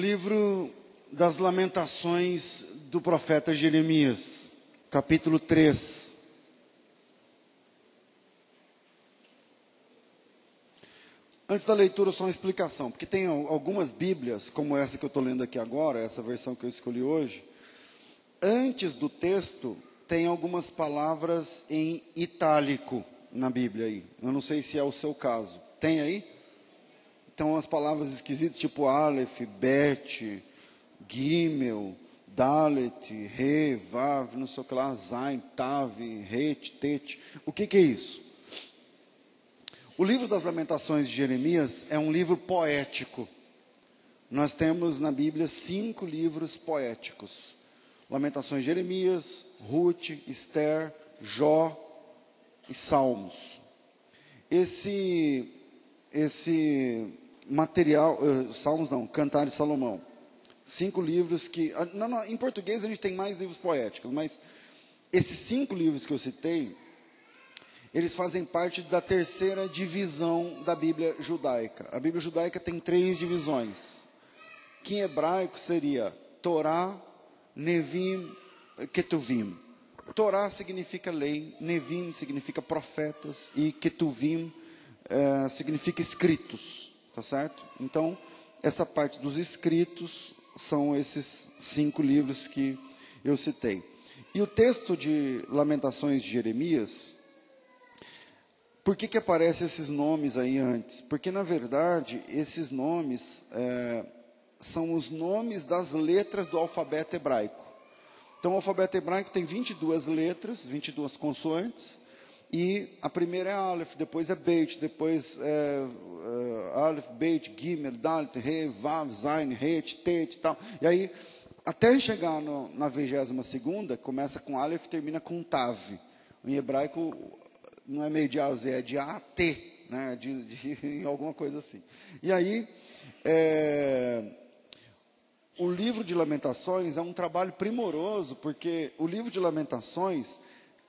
livro das Lamentações do profeta Jeremias, capítulo 3. Antes da leitura, só uma explicação, porque tem algumas Bíblias, como essa que eu estou lendo aqui agora, essa versão que eu escolhi hoje. Antes do texto, tem algumas palavras em itálico na Bíblia aí. Eu não sei se é o seu caso. Tem aí? Então, as palavras esquisitas, tipo Aleph, Bet, Gimel, Dalet, Re, Vav, não sei o que lá, Zain, Tav, Het, Tet. O que é isso? O livro das Lamentações de Jeremias é um livro poético. Nós temos na Bíblia 5 livros poéticos. Lamentações de Jeremias, Ruth, Esther, Jó e Salmos. Esse material, Salmos não, Cantar de Salomão. 5 livros que, em português a gente tem mais livros poéticos, mas esses 5 livros que eu citei, eles fazem parte da terceira divisão da Bíblia judaica. A Bíblia judaica tem 3 divisões, que em hebraico seria Torá, Nevim, Ketuvim. Torá significa lei, Nevim significa profetas e Ketuvim significa escritos, tá certo? Então, essa parte dos escritos são esses 5 livros que eu citei. E o texto de Lamentações de Jeremias, por que aparecem esses nomes aí antes? Porque, na verdade, esses nomes são os nomes das letras do alfabeto hebraico. Então, o alfabeto hebraico tem 22 letras, 22 consoantes, e a primeira é Aleph, depois é Beit, depois é Aleph, Beit, Gimel, Dalet, Re, Vav, Zain, Het, Tet e tal. E aí, até chegar na 22ª, começa com Aleph e termina com Tav. Em hebraico, não é meio de A a Z, é de A a T, né? de alguma coisa assim. E aí, o livro de Lamentações é um trabalho primoroso, porque o livro de Lamentações,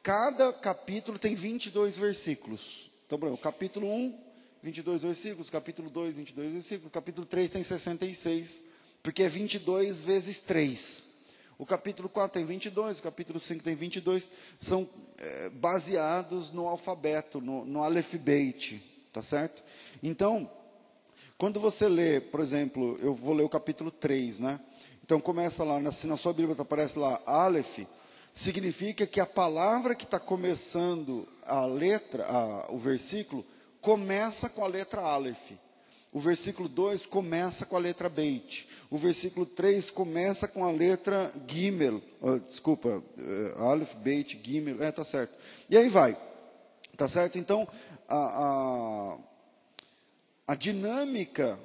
cada capítulo tem 22 versículos. Então, por exemplo, capítulo 1, 22 versículos, capítulo 2, 22 versículos, capítulo 3 tem 66, porque é 22 vezes 3. O capítulo 4 tem 22, o capítulo 5 tem 22, são baseados no alfabeto, no Aleph Beit, tá certo? Então, quando você lê, por exemplo, eu vou ler o capítulo 3, né? Então, começa lá, se na sua Bíblia aparece lá, Aleph, significa que a palavra que está começando a letra, o versículo, começa com a letra Aleph. O versículo 2 começa com a letra Beit. O versículo 3 começa com a letra Gimel. Aleph, Beit, Gimel. Tá certo. E aí vai. Tá certo? Então, a dinâmica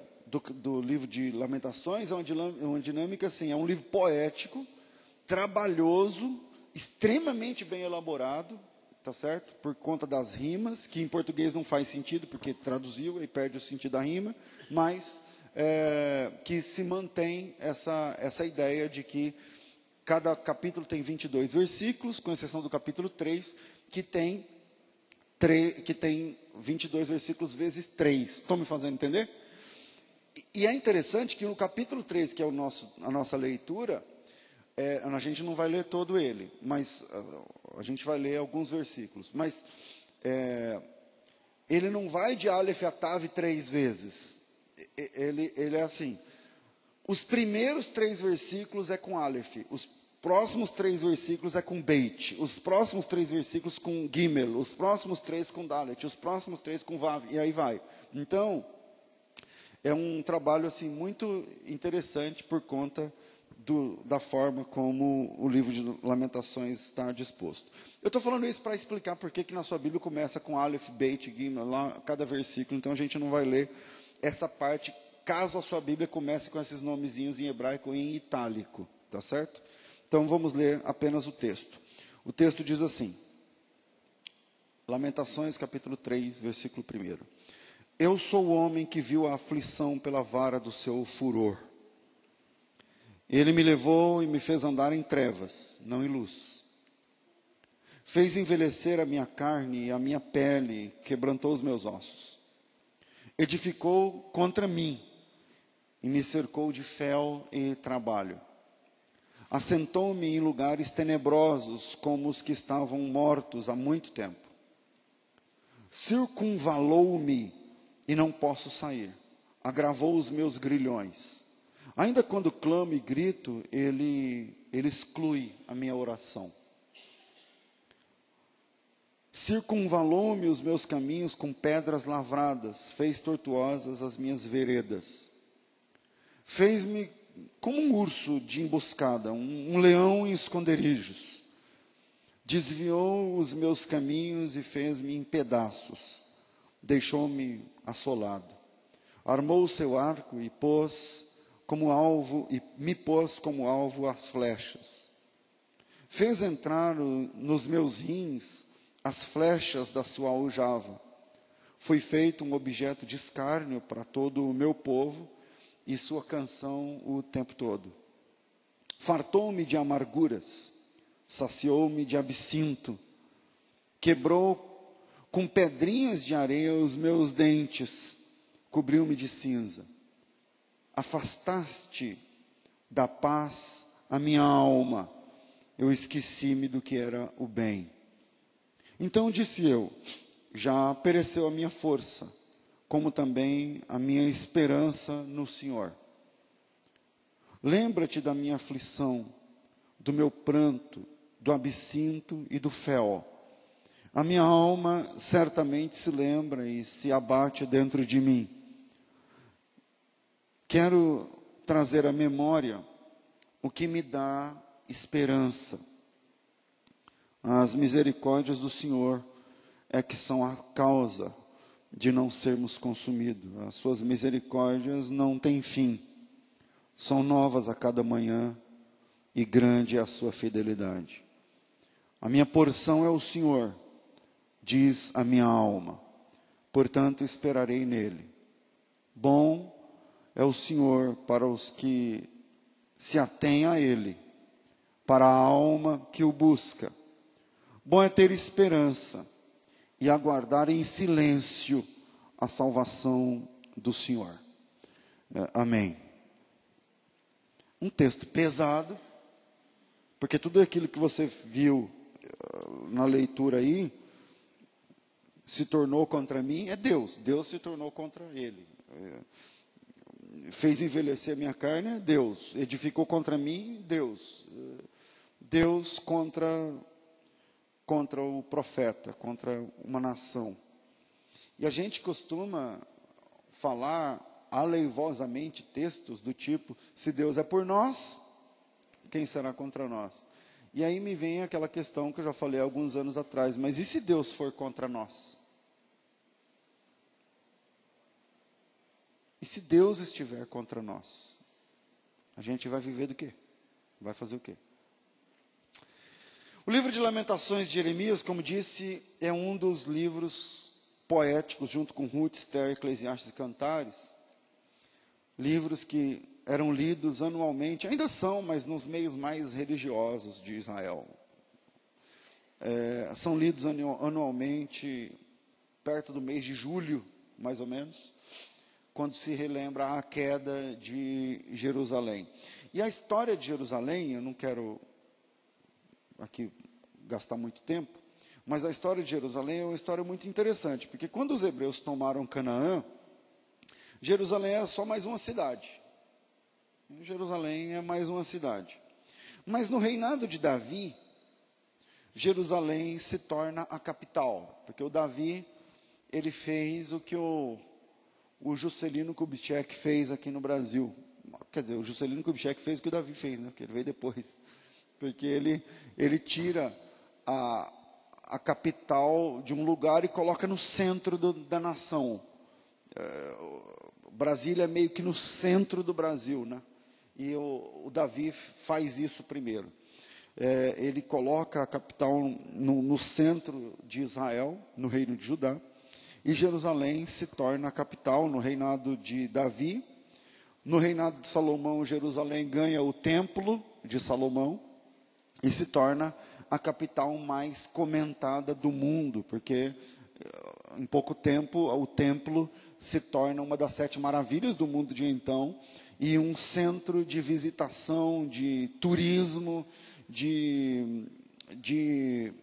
do livro de Lamentações é uma dinâmica assim, é um livro poético, trabalhoso, extremamente bem elaborado, tá certo? Por conta das rimas, que em português não faz sentido, porque traduziu e perde o sentido da rima, mas que se mantém essa ideia de que cada capítulo tem 22 versículos, com exceção do capítulo 3, que tem 22 versículos vezes 3. Estão me fazendo entender? E é interessante que no capítulo 3, que é a nossa leitura, a gente não vai ler todo ele, mas a gente vai ler alguns versículos. Mas ele não vai de Aleph a Tav 3 vezes. Ele é assim. Os primeiros 3 versículos é com Aleph. Os próximos 3 versículos é com Beit. Os próximos 3 versículos com Gimel. Os próximos 3 com Dalet. Os próximos 3 com Vav. E aí vai. Então, é um trabalho assim, muito interessante por conta da forma como o livro de Lamentações está disposto. Eu estou falando isso para explicar por que na sua Bíblia começa com Aleph, Beit, Gimel, lá cada versículo. Então, a gente não vai ler essa parte, caso a sua Bíblia comece com esses nomezinhos em hebraico em itálico, tá certo? Então, vamos ler apenas o texto. O texto diz assim, Lamentações, capítulo 3, versículo 1. Eu sou o homem que viu a aflição pela vara do seu furor. Ele me levou e me fez andar em trevas, não em luz. Fez envelhecer a minha carne e a minha pele, quebrantou os meus ossos. Edificou contra mim e me cercou de fel e trabalho. Assentou-me em lugares tenebrosos, como os que estavam mortos há muito tempo. Circunvalou-me e não posso sair. Agravou os meus grilhões. Ainda quando clamo e grito, ele exclui a minha oração. Circunvalou-me os meus caminhos com pedras lavradas, fez tortuosas as minhas veredas. Fez-me como um urso de emboscada, um leão em esconderijos. Desviou os meus caminhos e fez-me em pedaços. Deixou-me assolado. Armou o seu arco e me pôs como alvo as flechas. Fez entrar nos meus rins as flechas da sua aljava. Fui feito um objeto de escárnio para todo o meu povo e sua canção o tempo todo. Fartou-me de amarguras, saciou-me de absinto, quebrou com pedrinhas de areia os meus dentes, cobriu-me de cinza. Afastaste da paz a minha alma, eu esqueci-me do que era o bem. Então disse eu, já pereceu a minha força, como também a minha esperança no Senhor. Lembra-te da minha aflição, do meu pranto, do absinto e do fel. A minha alma certamente se lembra e se abate dentro de mim. Quero trazer à memória o que me dá esperança. As misericórdias do Senhor é que são a causa de não sermos consumidos. As suas misericórdias não têm fim. São novas a cada manhã e grande é a sua fidelidade. A minha porção é o Senhor, diz a minha alma. Portanto, esperarei nele. Bom é o Senhor para os que se atêm a ele, para a alma que o busca. Bom é ter esperança e aguardar em silêncio a salvação do Senhor. Amém. Um texto pesado, porque tudo aquilo que você viu na leitura aí, se tornou contra mim, é Deus. Deus se tornou contra ele. Fez envelhecer a minha carne, é Deus. Edificou contra mim, Deus. Deus contra o profeta, contra uma nação. E a gente costuma falar aleivosamente textos do tipo, se Deus é por nós, quem será contra nós? E aí me vem aquela questão que eu já falei há alguns anos atrás, mas e se Deus for contra nós? E se Deus estiver contra nós? A gente vai viver do quê? Vai fazer o quê? O livro de Lamentações de Jeremias, como disse, é um dos livros poéticos, junto com Ruth, Esther, Eclesiastes e Cantares. Livros que eram lidos anualmente, ainda são, mas nos meios mais religiosos de Israel. São lidos anualmente, perto do mês de julho, mais ou menos, quando se relembra a queda de Jerusalém. E a história de Jerusalém, eu não quero aqui gastar muito tempo, mas a história de Jerusalém é uma história muito interessante, porque quando os hebreus tomaram Canaã, Jerusalém é só mais uma cidade. Jerusalém é mais uma cidade. Mas no reinado de Davi, Jerusalém se torna a capital, porque o Davi, ele fez o que o Juscelino Kubitschek fez aqui no Brasil. Quer dizer, o Juscelino Kubitschek fez o que o Davi fez, né? Porque ele veio depois. Porque ele tira a capital de um lugar e coloca no centro da nação. Brasília é meio que no centro do Brasil, né? E o Davi faz isso primeiro. Ele coloca a capital no centro de Israel, no reino de Judá, e Jerusalém se torna a capital no reinado de Davi. No reinado de Salomão, Jerusalém ganha o templo de Salomão e se torna a capital mais comentada do mundo, porque em pouco tempo o templo se torna uma das 7 maravilhas do mundo de então, e um centro de visitação, de turismo, de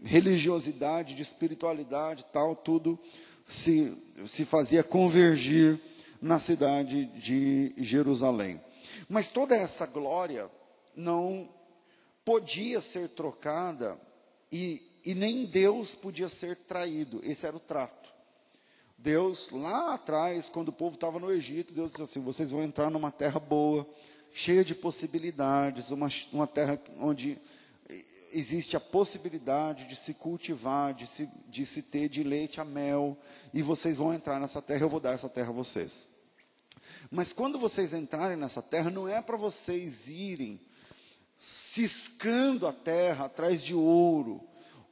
religiosidade, de espiritualidade, tal, tudo se fazia convergir na cidade de Jerusalém. Mas toda essa glória não podia ser trocada e nem Deus podia ser traído. Esse era o trato. Deus, lá atrás, quando o povo estava no Egito, Deus disse assim: vocês vão entrar numa terra boa, cheia de possibilidades, uma terra onde existe a possibilidade de se cultivar, de se ter de leite a mel, e vocês vão entrar nessa terra, eu vou dar essa terra a vocês. Mas quando vocês entrarem nessa terra, não é para vocês irem ciscando a terra atrás de ouro,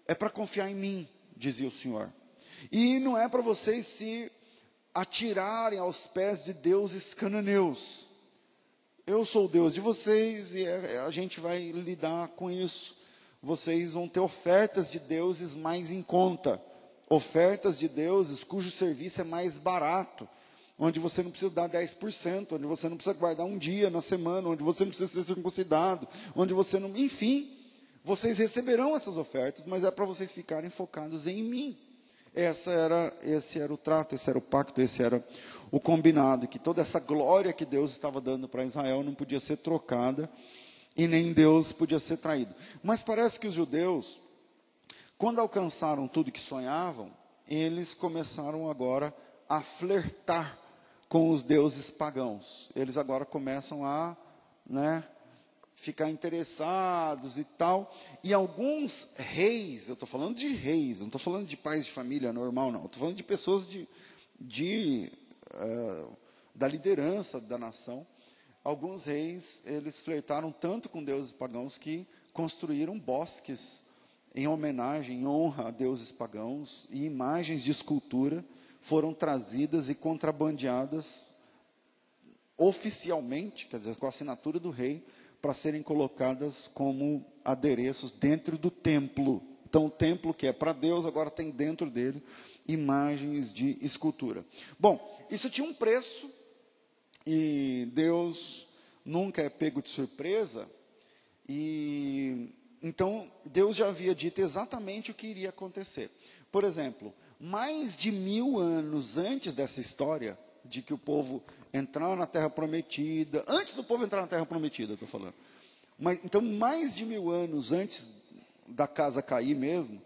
é para confiar em mim, dizia o Senhor. E não é para vocês se atirarem aos pés de deuses cananeus. Eu sou o Deus de vocês e a gente vai lidar com isso. Vocês vão ter ofertas de deuses mais em conta. Ofertas de deuses cujo serviço é mais barato. Onde você não precisa dar 10%, onde você não precisa guardar um dia na semana, onde você não precisa ser circuncidado, onde você não... Enfim, vocês receberão essas ofertas, mas é para vocês ficarem focados em mim. Esse era o trato, esse era o pacto, esse era o combinado, que toda essa glória que Deus estava dando para Israel não podia ser trocada, e nem Deus podia ser traído. Mas parece que os judeus, quando alcançaram tudo que sonhavam, eles começaram agora a flertar com os deuses pagãos. Eles agora começam a, ficar interessados e tal. E alguns reis, eu estou falando de reis, não estou falando de pais de família normal, não. Estou falando de pessoas da liderança da nação. Alguns reis, eles flertaram tanto com deuses pagãos que construíram bosques em homenagem, em honra a deuses pagãos, e imagens de escultura foram trazidas e contrabandeadas oficialmente, quer dizer, com a assinatura do rei, para serem colocadas como adereços dentro do templo. Então, o templo que é para Deus, agora tem dentro dele imagens de escultura. Bom, isso tinha um preço, e Deus nunca é pego de surpresa, e então Deus já havia dito exatamente o que iria acontecer. Por exemplo, mais de 1000 anos antes dessa história, de que o povo entrar na Terra Prometida, antes do povo entrar na Terra Prometida, eu estou falando. Mas, então, mais de 1000 anos antes da casa cair mesmo,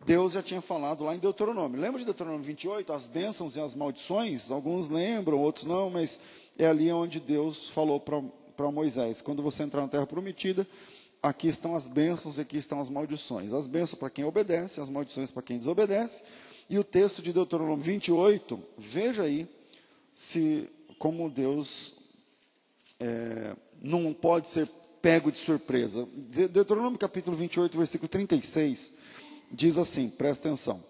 Deus já tinha falado lá em Deuteronômio. Lembra de Deuteronômio 28, as bênçãos e as maldições? Alguns lembram, outros não, mas é ali onde Deus falou para Moisés: quando você entrar na Terra Prometida, aqui estão as bênçãos e aqui estão as maldições. As bênçãos para quem obedece, as maldições para quem desobedece. E o texto de Deuteronômio 28, veja aí, como Deus não pode ser pego de surpresa. Deuteronômio capítulo 28, versículo 36, diz assim, presta atenção.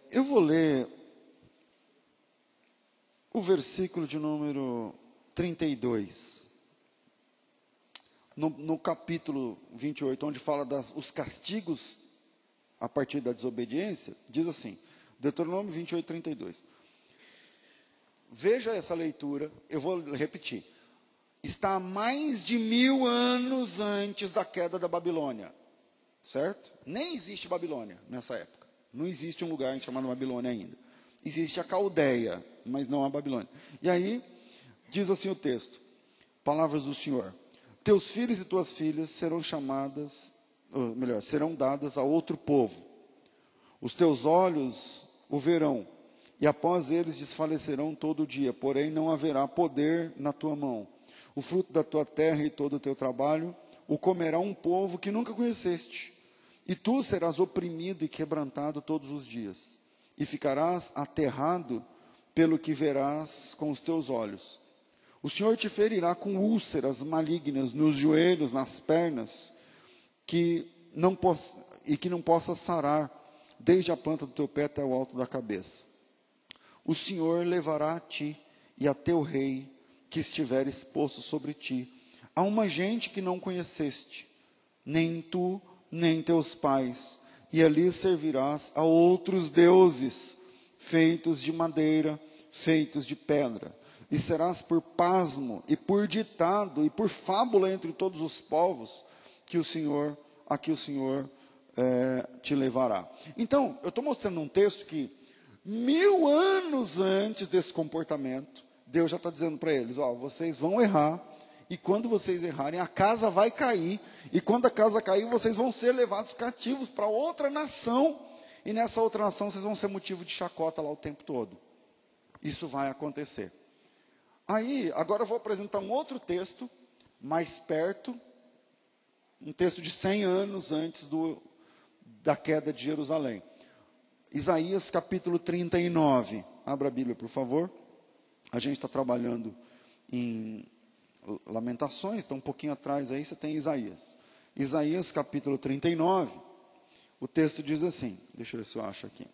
Eu vou ler o versículo de número 32. No capítulo 28, onde fala os castigos a partir da desobediência, diz assim, Deuteronômio 28, 32. Veja essa leitura, eu vou repetir. Está há mais de 1000 anos antes da queda da Babilônia, certo? Nem existe Babilônia nessa época. Não existe um lugar chamado Babilônia ainda. Existe a Caldeia, mas não a Babilônia. E aí, diz assim o texto, palavras do Senhor: teus filhos e tuas filhas serão chamadas, ou melhor, serão dadas a outro povo. Os teus olhos o verão, e após eles desfalecerão todo dia, porém não haverá poder na tua mão. O fruto da tua terra e todo o teu trabalho o comerá um povo que nunca conheceste. E tu serás oprimido e quebrantado todos os dias, e ficarás aterrado pelo que verás com os teus olhos. O Senhor te ferirá com úlceras malignas nos joelhos, nas pernas, que não possa sarar, desde a planta do teu pé até o alto da cabeça. O Senhor levará a ti e a teu rei, que estiver exposto sobre ti, a uma gente que não conheceste, nem tu, nem teus pais, e ali servirás a outros deuses, feitos de madeira, feitos de pedra. e serás por pasmo, e por ditado, e por fábula entre todos os povos, a que o Senhor te levará. Então, eu estou mostrando um texto que, 1000 anos antes desse comportamento, Deus já está dizendo para eles, vocês vão errar, e quando vocês errarem, a casa vai cair, e quando a casa cair, vocês vão ser levados cativos para outra nação, e nessa outra nação vocês vão ser motivo de chacota lá o tempo todo. Isso vai acontecer. Aí, agora eu vou apresentar um outro texto, mais perto, um texto de 100 anos antes da queda de Jerusalém. Isaías capítulo 39. Abra a Bíblia, por favor. A gente está trabalhando em Lamentações, está um pouquinho atrás aí, você tem Isaías. Isaías capítulo 39, o texto diz assim, deixa eu ver se eu acho aqui.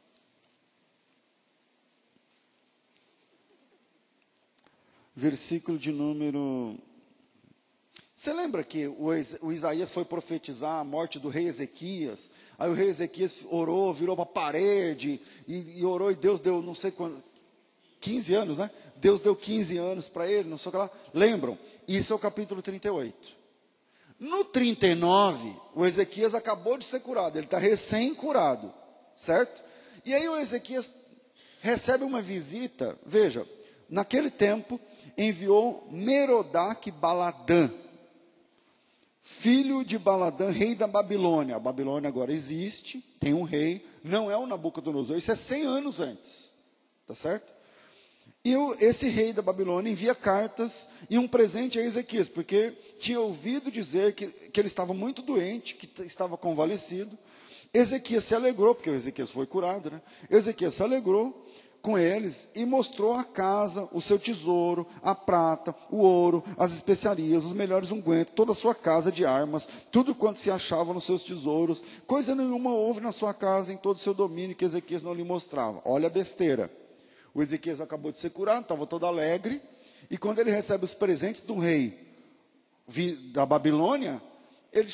Versículo de número... Você lembra que o Isaías foi profetizar a morte do rei Ezequias? Aí o rei Ezequias orou, virou para a parede, e orou, e Deus deu não sei quanto, 15 anos, né? Deus deu 15 anos para ele, não sei o que lá. Lembram? Isso é o capítulo 38. No 39, o Ezequias acabou de ser curado, ele está recém-curado, certo? E aí o Ezequias recebe uma visita, veja, naquele tempo, enviou Merodach-Baladã, filho de Baladã, rei da Babilônia. A Babilônia agora existe, tem um rei, não é o Nabucodonosor, isso é 100 anos antes, tá certo? E esse rei da Babilônia envia cartas e um presente a Ezequias, porque tinha ouvido dizer que ele estava muito doente, que estava convalescido. Ezequias se alegrou, porque o Ezequias foi curado, né? Ezequias se alegrou com eles e mostrou a casa, o seu tesouro, a prata, o ouro, as especiarias, os melhores ungüentos, toda a sua casa de armas, tudo quanto se achava nos seus tesouros. Coisa nenhuma houve na sua casa, em todo o seu domínio, que Ezequias não lhe mostrava. Olha a besteira. O Ezequias acabou de ser curado, estava todo alegre, e quando ele recebe os presentes do rei da Babilônia, ele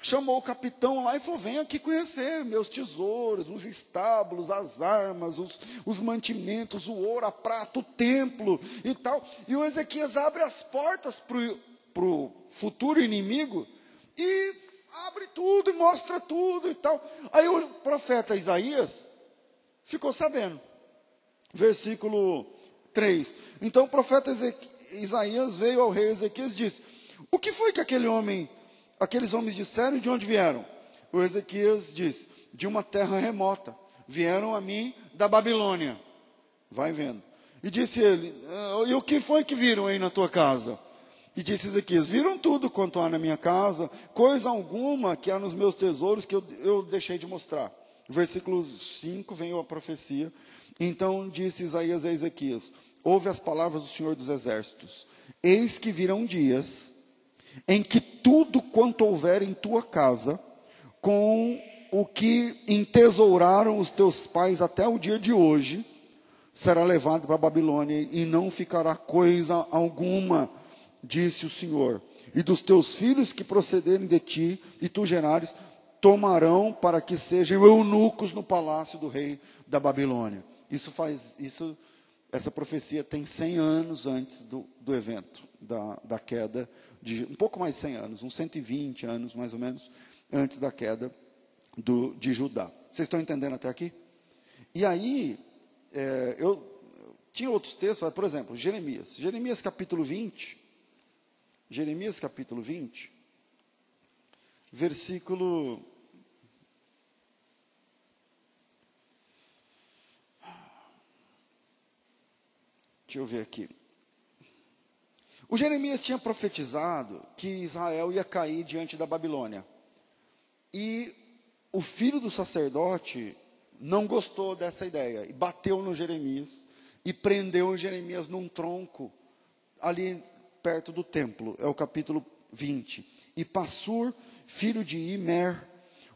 chamou o capitão lá e falou, vem aqui conhecer meus tesouros, os estábulos, as armas, os mantimentos, o ouro, a prata, o templo e tal. E o Ezequias abre as portas para o futuro inimigo, e abre tudo, e mostra tudo e tal. Aí o profeta Isaías ficou sabendo. Versículo 3. Então o profeta Isaías veio ao rei Ezequias e disse, o que foi que aqueles homens disseram e de onde vieram? O Ezequias disse, de uma terra remota, vieram a mim da Babilônia. Vai vendo. E disse ele, e o que foi que viram aí na tua casa? E disse Ezequias, viram tudo quanto há na minha casa, coisa alguma que há nos meus tesouros que eu deixei de mostrar. Versículo 5, veio a profecia. Então disse Isaías a Ezequias, ouve as palavras do Senhor dos Exércitos, eis que virão dias em que tudo quanto houver em tua casa, com o que entesouraram os teus pais até o dia de hoje, será levado para a Babilônia, e não ficará coisa alguma, disse o Senhor. E dos teus filhos que procederem de ti, e tu gerares, tomarão para que sejam eunucos no palácio do rei da Babilônia. Essa profecia tem 100 anos antes do evento, da queda, um pouco mais de 100 anos, uns 120 anos mais ou menos, antes da queda de Judá. Vocês estão entendendo até aqui? E aí, eu tinha outros textos, por exemplo, Jeremias capítulo 20, versículo... Deixa eu ver aqui. O Jeremias tinha profetizado que Israel ia cair diante da Babilônia. E o filho do sacerdote não gostou dessa ideia. E bateu no Jeremias. E prendeu o Jeremias num tronco, ali perto do templo. É o capítulo 20. E Passur, filho de Imer,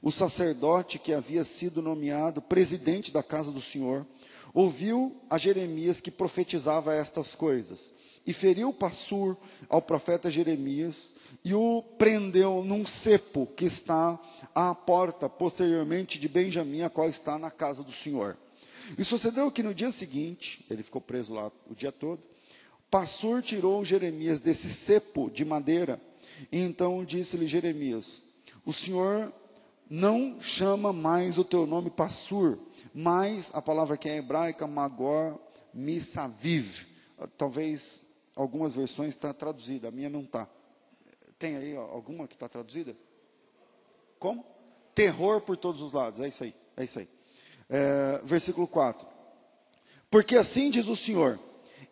o sacerdote que havia sido nomeado presidente da casa do Senhor, ouviu a Jeremias que profetizava estas coisas, e feriu Passur ao profeta Jeremias, e o prendeu num cepo que está à porta, posteriormente de Benjamim, a qual está na casa do Senhor. E sucedeu que no dia seguinte, ele ficou preso lá o dia todo, Passur tirou Jeremias desse cepo de madeira, e então disse-lhe Jeremias: o Senhor não chama mais o teu nome Passur, mas a palavra que é hebraica, Magor Missaviv. Talvez algumas versões está traduzida, a minha não está. Tem aí alguma que está traduzida? Como? Terror por todos os lados, é isso aí, é isso aí. Versículo 4. Porque assim diz o Senhor: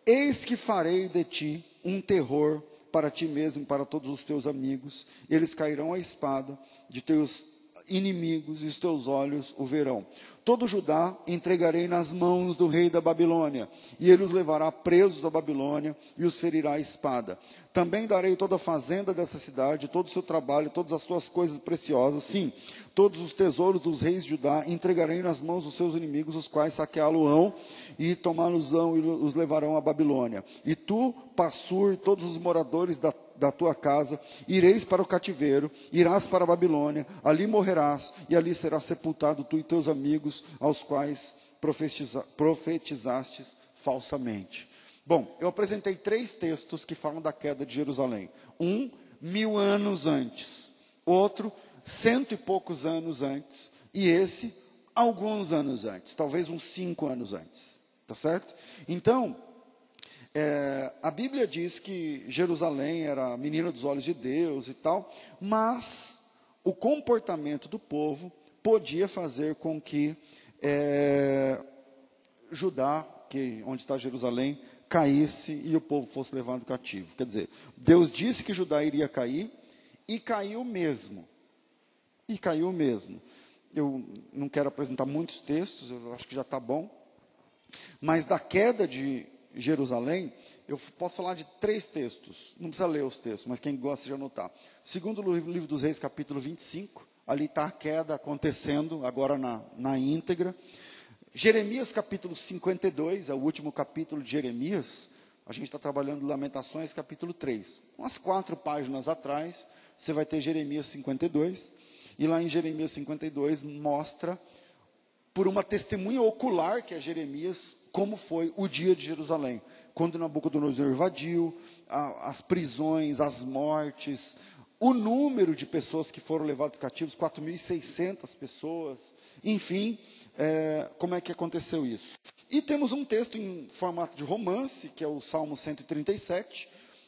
eis que farei de ti um terror para ti mesmo e para todos os teus amigos, eles cairão à espada de teus inimigos, e os teus olhos o verão. Todo Judá entregarei nas mãos do rei da Babilônia, e ele os levará presos da Babilônia, e os ferirá à espada. Também darei toda a fazenda dessa cidade, todo o seu trabalho, todas as suas coisas preciosas, sim, todos os tesouros dos reis de Judá, entregarei nas mãos dos seus inimigos, os quais saqueá-lo-ão, e tomá-los-ão, e os levarão à Babilônia. E tu, Passur, todos os moradores da tua casa, ireis para o cativeiro, irás para a Babilônia, ali morrerás, e ali serás sepultado tu e teus amigos, aos quais profetizastes falsamente. Bom, eu apresentei 3 textos que falam da queda de Jerusalém. Um, 1000 anos antes. Outro, 100 e poucos anos antes. E esse, alguns anos antes. Talvez uns 5 anos antes. Tá certo? Então, a Bíblia diz que Jerusalém era a menina dos olhos de Deus e tal, mas o comportamento do povo podia fazer com que Judá, onde está Jerusalém, caísse e o povo fosse levado cativo. Quer dizer, Deus disse que Judá iria cair, e caiu mesmo. E caiu mesmo. Eu não quero apresentar muitos textos, eu acho que já está bom. Mas da queda de Jerusalém, eu posso falar de 3 textos. Não precisa ler os textos, mas quem gosta de anotar. Segundo o livro dos Reis, capítulo 25, ali está a queda acontecendo, agora na íntegra. Jeremias, capítulo 52, é o último capítulo de Jeremias. A gente está trabalhando Lamentações, capítulo 3. Umas 4 páginas atrás, você vai ter Jeremias 52. E lá em Jeremias 52, mostra, por uma testemunha ocular que é Jeremias, como foi o dia de Jerusalém. Quando Nabucodonosor invadiu, as prisões, as mortes, o número de pessoas que foram levadas cativos, 4.600 pessoas, enfim, como é que aconteceu isso. E temos um texto em formato de romance, que é o Salmo 137,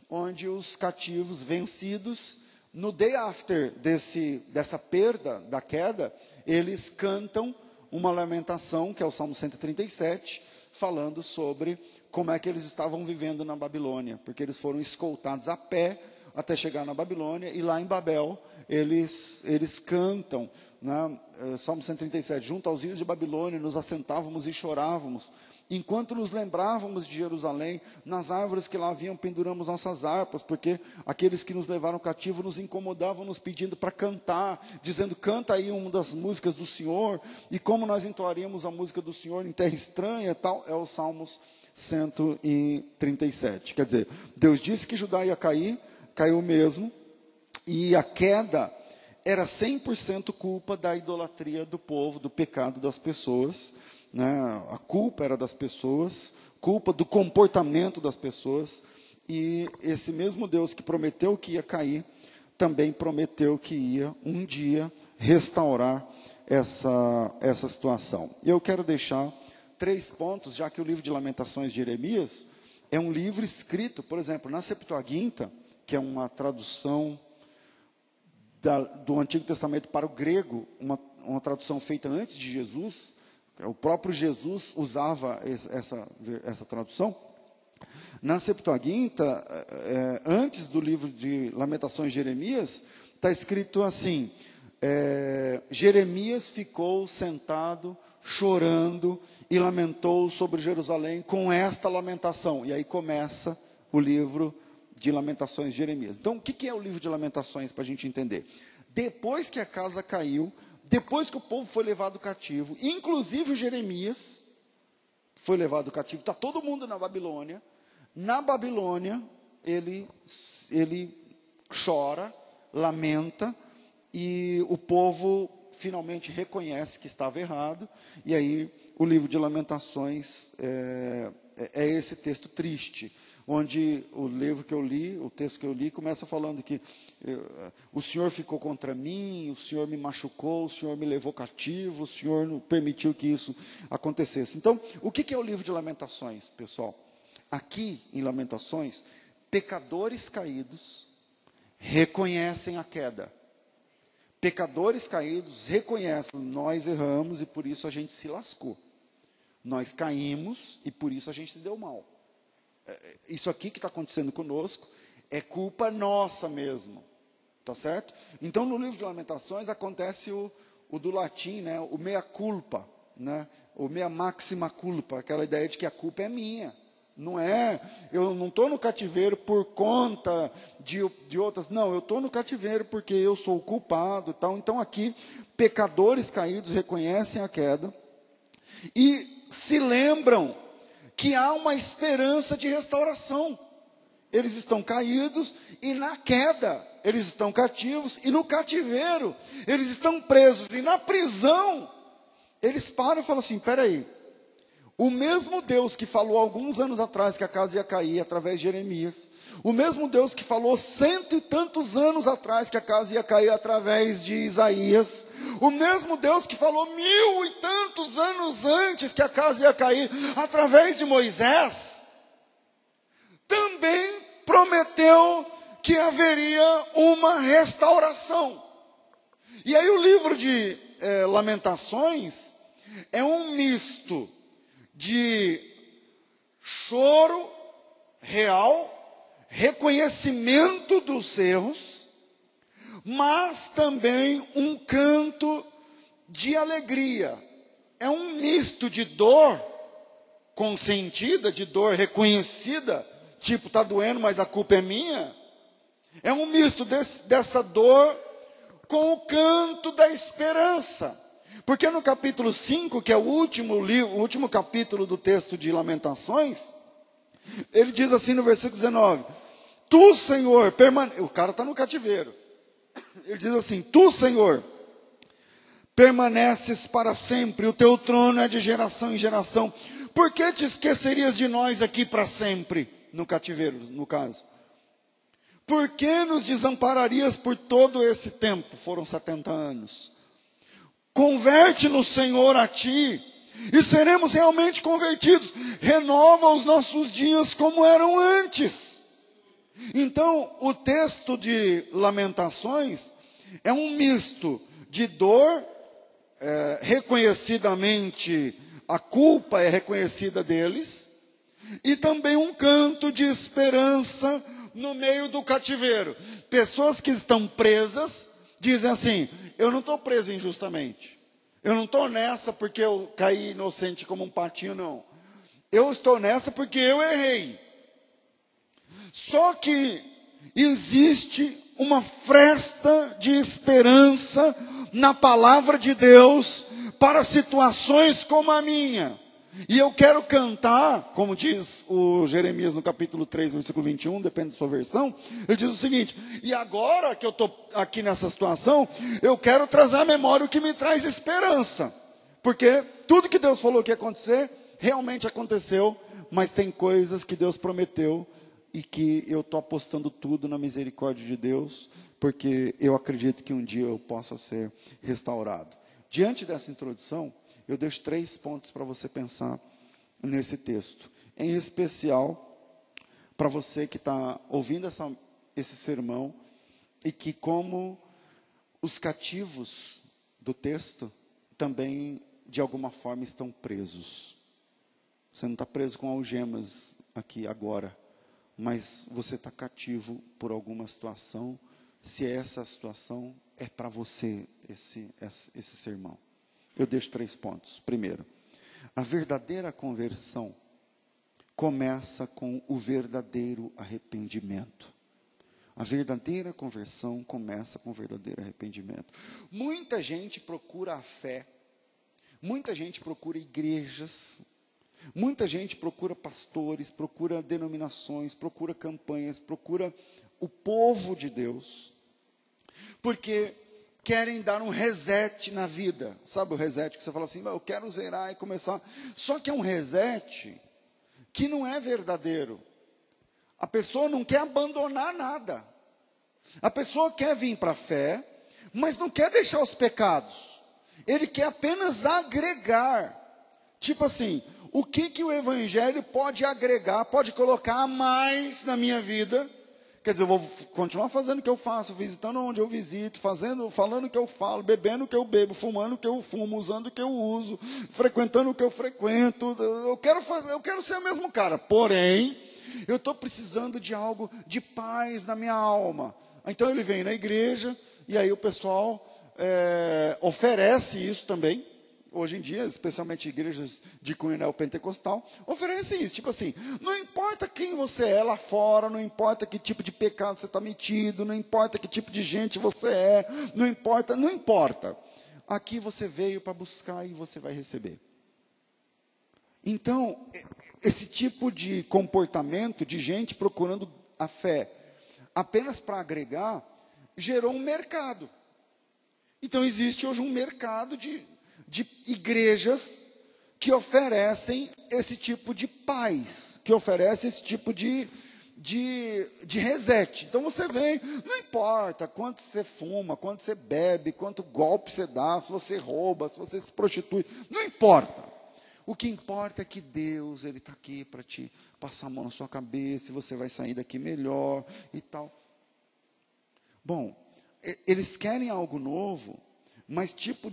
onde os cativos vencidos, no day after dessa perda, da queda, eles cantam uma lamentação, que é o Salmo 137, falando sobre como é que eles estavam vivendo na Babilônia, porque eles foram escoltados a pé até chegar na Babilônia, e lá em Babel eles cantam, né, Salmo 137, junto aos rios de Babilônia nos assentávamos e chorávamos, enquanto nos lembrávamos de Jerusalém, nas árvores que lá haviam penduramos nossas harpas, porque aqueles que nos levaram cativo nos incomodavam, nos pedindo para cantar, dizendo: canta aí uma das músicas do Senhor, e como nós entoaríamos a música do Senhor em terra estranha e tal. É o Salmos 137. Quer dizer, Deus disse que Judá ia cair, caiu mesmo, e a queda era 100% culpa da idolatria do povo, do pecado das pessoas, né? A culpa era das pessoas, culpa do comportamento das pessoas, e esse mesmo Deus que prometeu que ia cair, também prometeu que ia um dia restaurar essa situação. Eu quero deixar 3 pontos, já que o livro de Lamentações de Jeremias é um livro escrito, por exemplo, na Septuaginta, que é uma tradução do Antigo Testamento para o grego, uma tradução feita antes de Jesus. O próprio Jesus usava essa tradução. Na Septuaginta, antes do livro de Lamentações de Jeremias, está escrito assim: Jeremias ficou sentado, chorando, e lamentou sobre Jerusalém com esta lamentação. E aí começa o livro de Lamentações de Jeremias. Então, o que é o livro de Lamentações, para a gente entender? Depois que a casa caiu, depois que o povo foi levado cativo, inclusive o Jeremias foi levado cativo, está todo mundo na Babilônia. Na Babilônia, ele chora, lamenta, e o povo finalmente reconhece que estava errado, e aí o livro de Lamentações é esse texto triste, onde o livro que eu li, o texto que eu li, começa falando que o Senhor ficou contra mim, o Senhor me machucou, o Senhor me levou cativo, o Senhor não permitiu que isso acontecesse. Então, o que é o livro de Lamentações, pessoal? Aqui, em Lamentações, pecadores caídos reconhecem a queda. Pecadores caídos reconhecem, nós erramos e por isso a gente se lascou. Nós caímos e por isso a gente se deu mal. Isso aqui que está acontecendo conosco é culpa nossa mesmo, tá certo? Então no livro de Lamentações acontece o do latim, né? O mea culpa, né? O mea maxima culpa, aquela ideia de que a culpa é minha. Não é, eu não estou no cativeiro por conta de outras, não, eu estou no cativeiro porque eu sou o culpado, tal. Então aqui, pecadores caídos reconhecem a queda e se lembram que há uma esperança de restauração. Eles estão caídos e na queda eles estão cativos, e no cativeiro eles estão presos, e na prisão eles param e falam assim, espera aí, o mesmo Deus que falou alguns anos atrás que a casa ia cair através de Jeremias, o mesmo Deus que falou 100 e tantos anos atrás que a casa ia cair através de Isaías, o mesmo Deus que falou 1000 e tantos anos antes que a casa ia cair através de Moisés, também prometeu que haveria uma restauração. E aí o livro de Lamentações é um misto de choro real, reconhecimento dos erros, mas também um canto de alegria. É um misto de dor consentida, de dor reconhecida, tipo, está doendo, mas a culpa é minha. É um misto dessa dor com o canto da esperança. Porque no capítulo 5, que é o último capítulo do texto de Lamentações, ele diz assim no versículo 19, Tu, Senhor, o cara está no cativeiro, ele diz assim, Tu, Senhor, permaneces para sempre, o teu trono é de geração em geração, por que te esquecerias de nós aqui para sempre, no cativeiro, no caso? Por que nos desampararias por todo esse tempo? Foram 70 anos. Converte-nos, Senhor, a Ti, e seremos realmente convertidos. Renova os nossos dias como eram antes. Então, o texto de Lamentações é um misto de dor, reconhecidamente, a culpa é reconhecida deles, e também um canto de esperança no meio do cativeiro. Pessoas que estão presas dizem assim, eu não estou preso injustamente. Eu não estou nessa porque eu caí inocente como um patinho, não. Eu estou nessa porque eu errei. Só que existe uma fresta de esperança na palavra de Deus para situações como a minha. E eu quero cantar, como diz o Jeremias no capítulo 3, versículo 21, depende da sua versão, ele diz o seguinte, e agora que eu estou aqui nessa situação, eu quero trazer à memória o que me traz esperança, porque tudo que Deus falou que ia acontecer, realmente aconteceu, mas tem coisas que Deus prometeu, e que eu estou apostando tudo na misericórdia de Deus, porque eu acredito que um dia eu possa ser restaurado. Diante dessa introdução, eu deixo 3 pontos para você pensar nesse texto. Em especial, para você que está ouvindo esse sermão, e que como os cativos do texto, também de alguma forma estão presos. Você não está preso com algemas aqui agora, mas você está cativo por alguma situação, se essa situação é para você, esse sermão. Eu deixo 3 pontos. Primeiro, a verdadeira conversão começa com o verdadeiro arrependimento. A verdadeira conversão começa com o verdadeiro arrependimento. Muita gente procura a fé, muita gente procura igrejas, muita gente procura pastores, procura denominações, procura campanhas, procura o povo de Deus, porque querem dar um reset na vida. Sabe o reset que você fala assim, eu quero zerar e começar. Só que é um reset que não é verdadeiro. A pessoa não quer abandonar nada. A pessoa quer vir para a fé, mas não quer deixar os pecados. Ele quer apenas agregar. Tipo assim, o que o evangelho pode agregar, pode colocar a mais na minha vida? Quer dizer, eu vou continuar fazendo o que eu faço, visitando onde eu visito, falando o que eu falo, bebendo o que eu bebo, fumando o que eu fumo, usando o que eu uso, frequentando o que eu frequento. Eu quero ser o mesmo cara, porém, eu estou precisando de algo de paz na minha alma. Então ele vem na igreja, e aí o pessoal oferece isso também. Hoje em dia, especialmente igrejas de cunho neopentecostal, oferecem isso, tipo assim, não importa quem você é lá fora, não importa que tipo de pecado você está metido, não importa que tipo de gente você é, não importa. Aqui você veio para buscar e você vai receber. Então, esse tipo de comportamento de gente procurando a fé apenas para agregar, gerou um mercado. Então, existe hoje um mercado de igrejas que oferecem esse tipo de paz, que oferecem esse tipo de reset. Então você vem, não importa quanto você fuma, quanto você bebe, quanto golpe você dá, se você rouba, se você se prostitui, não importa. O que importa é que Deus, Ele está aqui para te passar a mão na sua cabeça, e você vai sair daqui melhor e tal. Bom, eles querem algo novo, mas tipo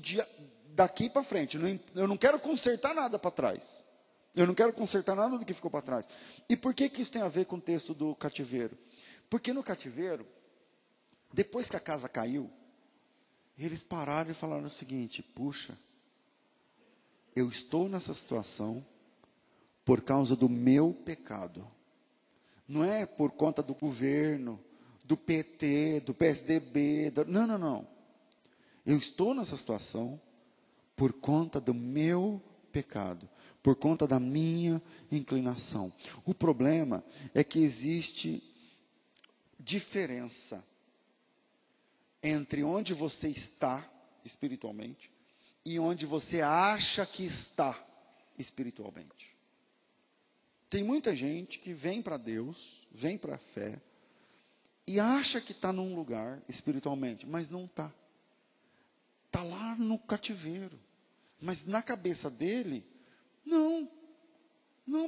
daqui para frente. Eu não quero consertar nada para trás. Eu não quero consertar nada do que ficou para trás. E por que isso tem a ver com o texto do cativeiro? Porque no cativeiro, depois que a casa caiu, eles pararam e falaram o seguinte: puxa, eu estou nessa situação por causa do meu pecado. Não é por conta do governo, do PT, do PSDB. Não. Eu estou nessa situação por conta do meu pecado, por conta da minha inclinação. O problema é que existe diferença entre onde você está espiritualmente e onde você acha que está espiritualmente. Tem muita gente que vem para Deus, vem para a fé, e acha que está num lugar espiritualmente, mas não está. Está lá no cativeiro. Mas na cabeça dele, não,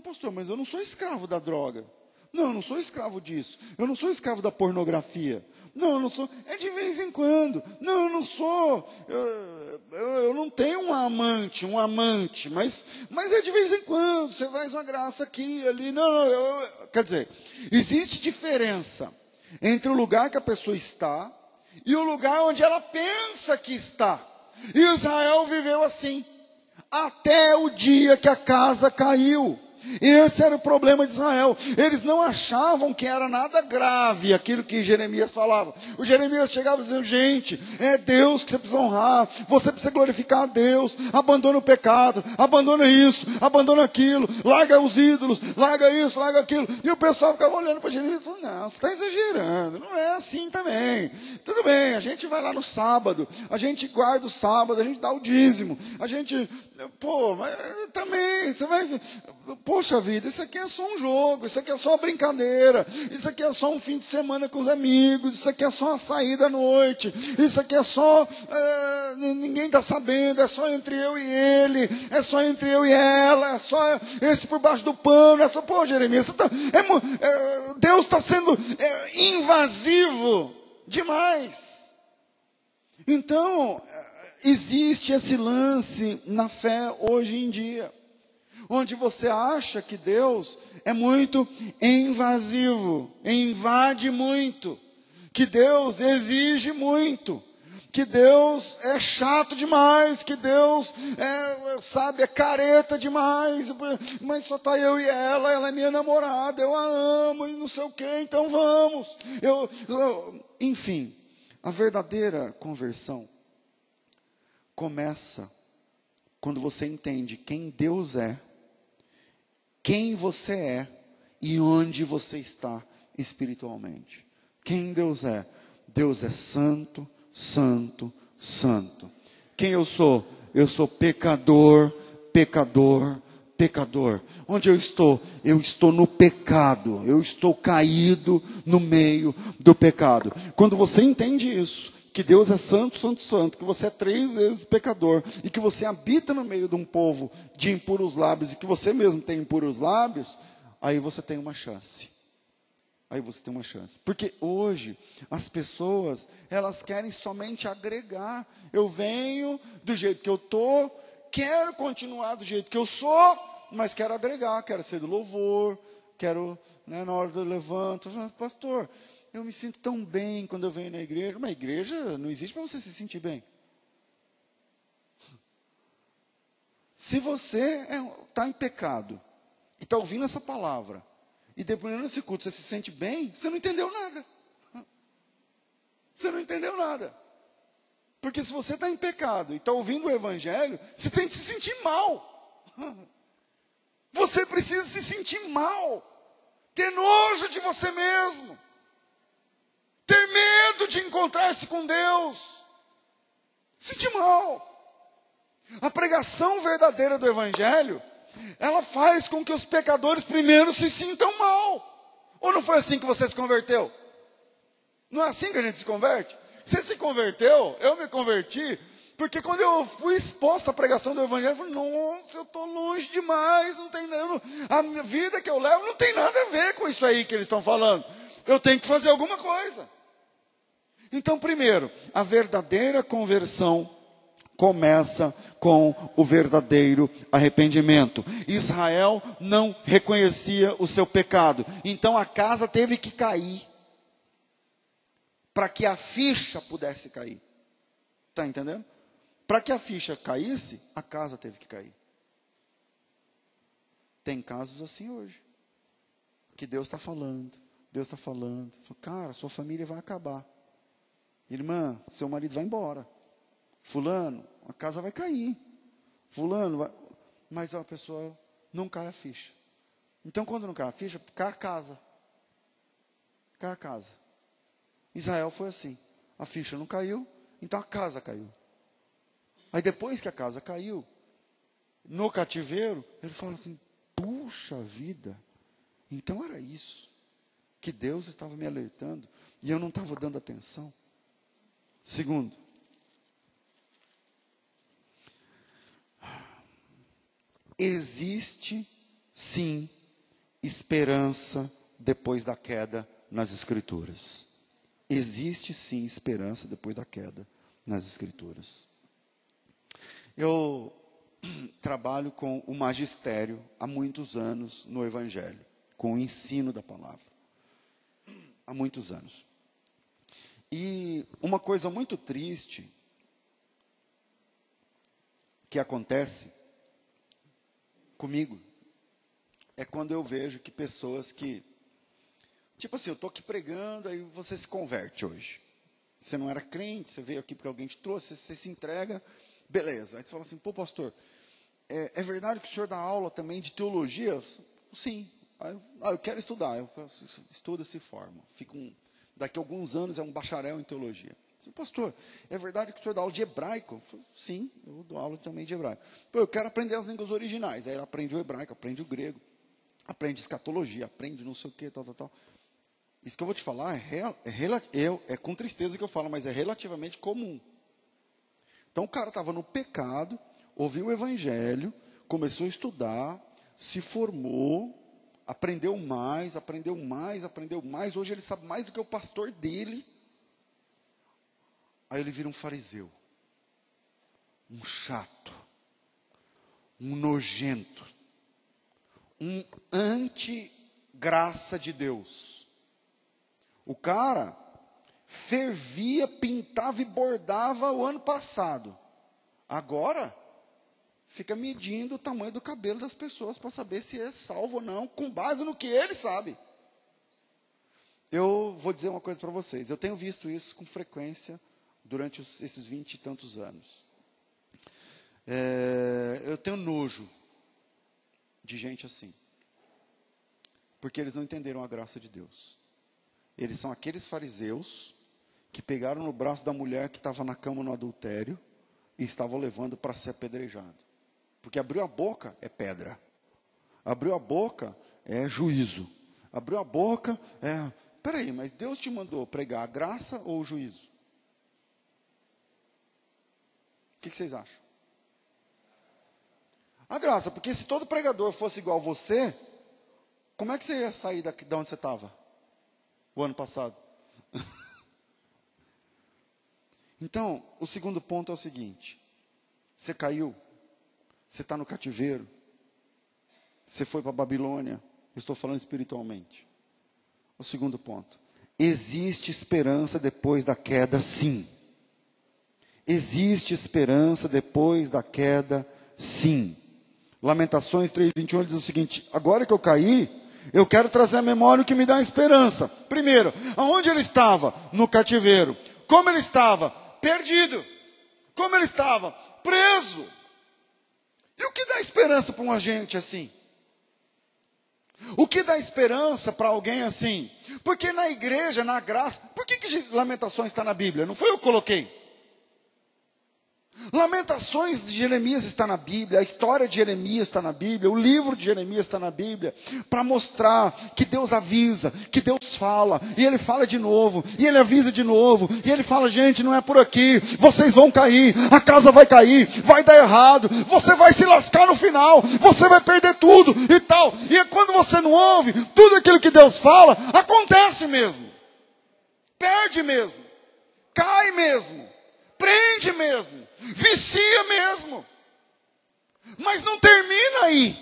pastor, mas eu não sou escravo da droga. Não, eu não sou escravo disso. Eu não sou escravo da pornografia. Não, eu não sou. É de vez em quando. Não, eu não sou. Eu não tenho um amante, mas é de vez em quando. Você faz uma graça aqui, ali. Quer dizer, existe diferença entre o lugar que a pessoa está e o lugar onde ela pensa que está. E Israel viveu assim, até o dia que a casa caiu. Esse era o problema de Israel. Eles não achavam que era nada grave aquilo que Jeremias falava. O Jeremias chegava dizendo: gente, é Deus que você precisa honrar, você precisa glorificar a Deus, abandona o pecado, abandona isso, abandona aquilo, larga os ídolos, larga isso, larga aquilo. E o pessoal ficava olhando para Jeremias e falando: não, você está exagerando, não é assim também. Tudo bem, a gente vai lá no sábado, a gente guarda o sábado, a gente dá o dízimo, a gente... mas também, você vai... Poxa vida, isso aqui é só um jogo, isso aqui é só uma brincadeira, isso aqui é só um fim de semana com os amigos, isso aqui é só uma saída à noite, isso aqui é só... ninguém está sabendo, é só entre eu e ele, é só entre eu e ela, é só esse por baixo do pano, é só... Pô, Jeremias, Deus está sendo invasivo demais. Então... existe esse lance na fé hoje em dia, onde você acha que Deus é muito invasivo, invade muito, que Deus exige muito, que Deus é chato demais, que Deus é careta demais, mas só está eu e ela é minha namorada, eu a amo e não sei o quê, então vamos. Enfim, a verdadeira conversão começa quando você entende quem Deus é, quem você é e onde você está espiritualmente. Quem Deus é? Deus é santo, santo, santo. Quem eu sou? Eu sou pecador, pecador, pecador. Onde eu estou? Eu estou no pecado. Eu estou caído no meio do pecado. Quando você entende isso, que Deus é santo, santo, santo, que você é 3 vezes pecador, e que você habita no meio de um povo de impuros lábios, e que você mesmo tem impuros lábios, aí você tem uma chance. Aí você tem uma chance. Porque hoje, as pessoas, elas querem somente agregar. Eu venho do jeito que eu estou, quero continuar do jeito que eu sou, mas quero agregar, quero ser do louvor, quero, né, na hora do levanto, pastor, eu me sinto tão bem quando eu venho na igreja. Mas a igreja não existe para você se sentir bem. Se você está em pecado, e está ouvindo essa palavra, e dependendo desse culto você se sente bem, você não entendeu nada. Você não entendeu nada. Porque se você está em pecado e está ouvindo o evangelho, você tem que se sentir mal. Você precisa se sentir mal. Ter nojo de você mesmo. Ter medo de encontrar-se com Deus. Sentir mal. A pregação verdadeira do evangelho, ela faz com que os pecadores primeiro se sintam mal. Ou não foi assim que você se converteu? Não é assim que a gente se converte? Você se converteu, eu me converti, porque quando eu fui exposto à pregação do evangelho, eu falei, nossa, eu estou longe demais, não tem nada, a minha vida que eu levo não tem nada a ver com isso aí que eles estão falando. Eu tenho que fazer alguma coisa. Então, primeiro, a verdadeira conversão começa com o verdadeiro arrependimento. Israel não reconhecia o seu pecado, então a casa teve que cair, para que a ficha pudesse cair. Está entendendo? Para que a ficha caísse, a casa teve que cair. Tem casos assim hoje, que Deus está falando, cara, sua família vai acabar. Irmã, seu marido vai embora. Fulano, a casa vai cair. Fulano, vai... Mas a pessoa não cai a ficha. Então, quando não cai a ficha, cai a casa. Cai a casa. Israel foi assim. A ficha não caiu, então a casa caiu. Aí depois que a casa caiu, no cativeiro, eles falam assim, puxa vida, então era isso que Deus estava me alertando e eu não estava dando atenção. Segundo, existe sim esperança depois da queda nas Escrituras. Existe sim esperança depois da queda nas Escrituras. Eu trabalho com o magistério há muitos anos no Evangelho, com o ensino da palavra. Há muitos anos. E uma coisa muito triste que acontece comigo é quando eu vejo que pessoas que, tipo assim, eu estou aqui pregando, aí você se converte hoje. Você não era crente, você veio aqui porque alguém te trouxe, você se entrega, beleza. Aí você fala assim, pô pastor, é verdade que o senhor dá aula também de teologia? Sim. Eu quero estudar, eu estudo e se forma. Daqui a alguns anos é um bacharel em teologia. Pastor, é verdade que o senhor dá aula de hebraico? Sim, eu dou aula também de hebraico. Pô, eu quero aprender as línguas originais. Aí ele aprende o hebraico, aprende o grego, aprende escatologia, aprende não sei o que, tal. Isso que eu vou te falar é com tristeza que eu falo, mas é relativamente comum. Então o cara estava no pecado, ouviu o evangelho, começou a estudar, se formou, aprendeu mais. Hoje ele sabe mais do que o pastor dele. Aí ele vira um fariseu, um chato, um nojento, um anti-graça de Deus. O cara fervia, pintava e bordava o ano passado. Agora, fica medindo o tamanho do cabelo das pessoas para saber se é salvo ou não, com base no que ele sabe. Eu vou dizer uma coisa para vocês. Eu tenho visto isso com frequência durante esses 20 e tantos anos. Eu tenho nojo de gente assim. Porque eles não entenderam a graça de Deus. Eles são aqueles fariseus que pegaram no braço da mulher que estava na cama no adultério e estavam levando para ser apedrejado. Porque abriu a boca é pedra. Abriu a boca é juízo. Abriu a boca é... Peraí, mas Deus te mandou pregar a graça ou o juízo? O que vocês acham? A graça, porque se todo pregador fosse igual a você, como é que você ia sair de onde você estava o ano passado? Então, o segundo ponto é o seguinte: você caiu, você está no cativeiro, você foi para a Babilônia, eu estou falando espiritualmente. O segundo ponto: existe esperança depois da queda, sim. Existe esperança depois da queda, sim. Lamentações 3:21 diz o seguinte: agora que eu caí, eu quero trazer à memória o que me dá esperança. Primeiro, aonde ele estava? No cativeiro. Como ele estava? Perdido. Como ele estava? Preso. E o que dá esperança para um gente assim? O que dá esperança para alguém assim? Porque na igreja, na graça... Por que Lamentações está na Bíblia? Não foi eu que coloquei. Lamentações de Jeremias está na Bíblia, a história de Jeremias está na Bíblia, o livro de Jeremias está na Bíblia, para mostrar que Deus avisa, que Deus fala, e Ele fala de novo, e Ele avisa de novo, e Ele fala: gente, não é por aqui, vocês vão cair, a casa vai cair, vai dar errado, você vai se lascar no final, você vai perder tudo e tal. E quando você não ouve, tudo aquilo que Deus fala, acontece mesmo, perde mesmo, cai mesmo, prende mesmo, vicia mesmo. Mas não termina aí.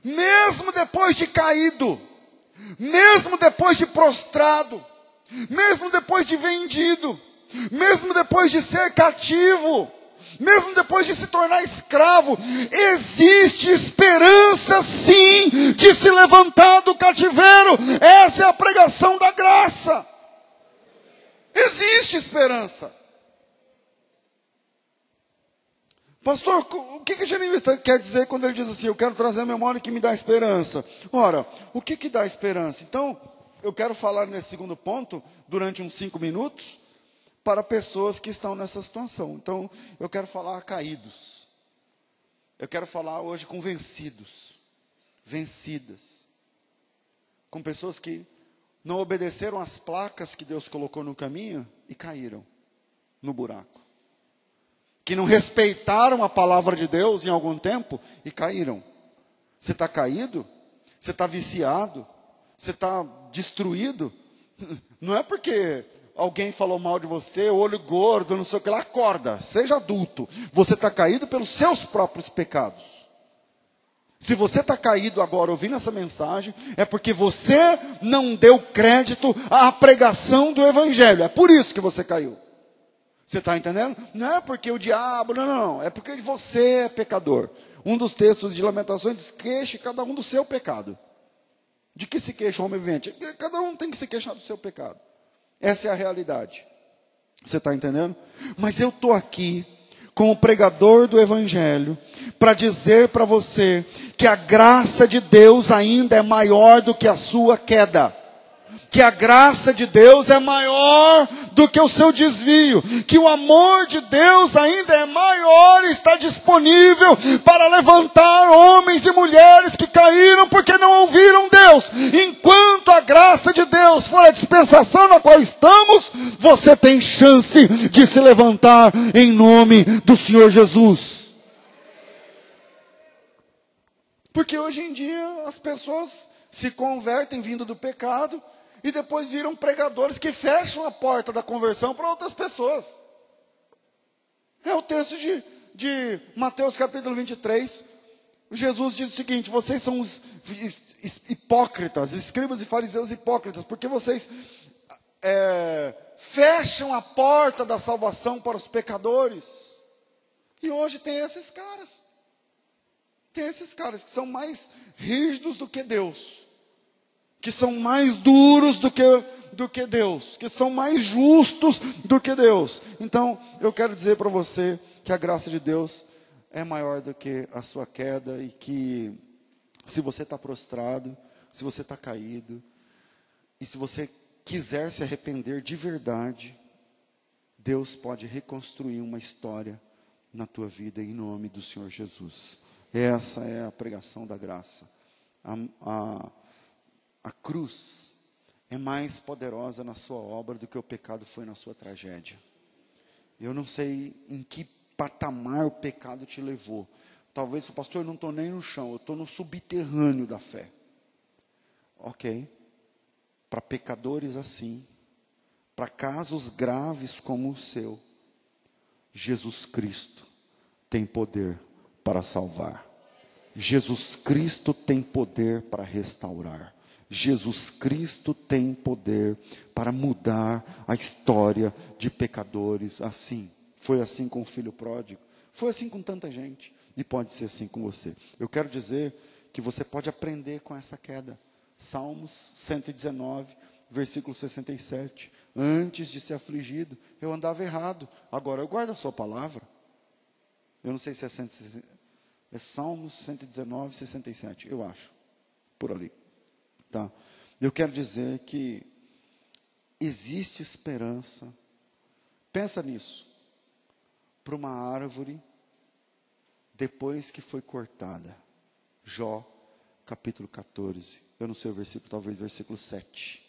Mesmo depois de caído, mesmo depois de prostrado, mesmo depois de vendido, mesmo depois de ser cativo, mesmo depois de se tornar escravo, existe esperança sim de se levantar do cativeiro. Essa é a pregação da graça. Existe esperança. Pastor, o que Jeremias quer dizer quando ele diz assim: eu quero trazer a memória que me dá esperança? Ora, o que dá esperança? Então, eu quero falar nesse segundo ponto, durante uns 5 minutos, para pessoas que estão nessa situação. Então, eu quero falar caídos. Eu quero falar hoje com vencidos, vencidas. Com pessoas que não obedeceram às placas que Deus colocou no caminho e caíram no buraco. Que não respeitaram a palavra de Deus em algum tempo e caíram. Você está caído? Você está viciado? Você está destruído? Não é porque alguém falou mal de você, olho gordo, não sei o que lá. Acorda, seja adulto. Você está caído pelos seus próprios pecados. Se você está caído agora ouvindo essa mensagem, é porque você não deu crédito à pregação do Evangelho. É por isso que você caiu. Você está entendendo? Não é porque o diabo, não. É porque você é pecador. Um dos textos de Lamentações diz: queixe cada um do seu pecado. De que se queixa o homem vivente? Cada um tem que se queixar do seu pecado. Essa é a realidade. Você está entendendo? Mas eu estou aqui como pregador do Evangelho para dizer para você que a graça de Deus ainda é maior do que a sua queda. Que a graça de Deus é maior do que o seu desvio. Que o amor de Deus ainda é maior e está disponível para levantar homens e mulheres que caíram porque não ouviram Deus. Enquanto a graça de Deus for a dispensação na qual estamos, você tem chance de se levantar em nome do Senhor Jesus. Porque hoje em dia as pessoas se convertem vindo do pecado e depois viram pregadores que fecham a porta da conversão para outras pessoas. É o texto de Mateus capítulo 23. Jesus diz o seguinte: vocês são os hipócritas, escribas e fariseus hipócritas, porque vocês fecham a porta da salvação para os pecadores. E hoje tem esses caras. Tem esses caras que são mais rígidos do que Deus. Que são mais duros do que Deus, que são mais justos do que Deus. Então, eu quero dizer para você que a graça de Deus é maior do que a sua queda, e que se você está prostrado, se você está caído, e se você quiser se arrepender de verdade, Deus pode reconstruir uma história na tua vida em nome do Senhor Jesus. Essa é a pregação da graça. A cruz é mais poderosa na sua obra do que o pecado foi na sua tragédia. Eu não sei em que patamar o pecado te levou. Talvez, pastor, eu não estou nem no chão, eu estou no subterrâneo da fé. Ok. Para pecadores assim, para casos graves como o seu, Jesus Cristo tem poder para salvar. Jesus Cristo tem poder para restaurar. Jesus Cristo tem poder para mudar a história de pecadores assim. Foi assim com o filho pródigo, foi assim com tanta gente, e pode ser assim com você. Eu quero dizer que você pode aprender com essa queda. Salmos 119, versículo 67. Antes de ser afligido, eu andava errado, agora eu guardo a sua palavra. Eu não sei se é Salmos 119, 67, eu acho, por ali. Tá? Eu quero dizer que existe esperança. Pensa nisso. Para uma árvore, depois que foi cortada. Jó, capítulo 14. Eu não sei o versículo, talvez versículo 7.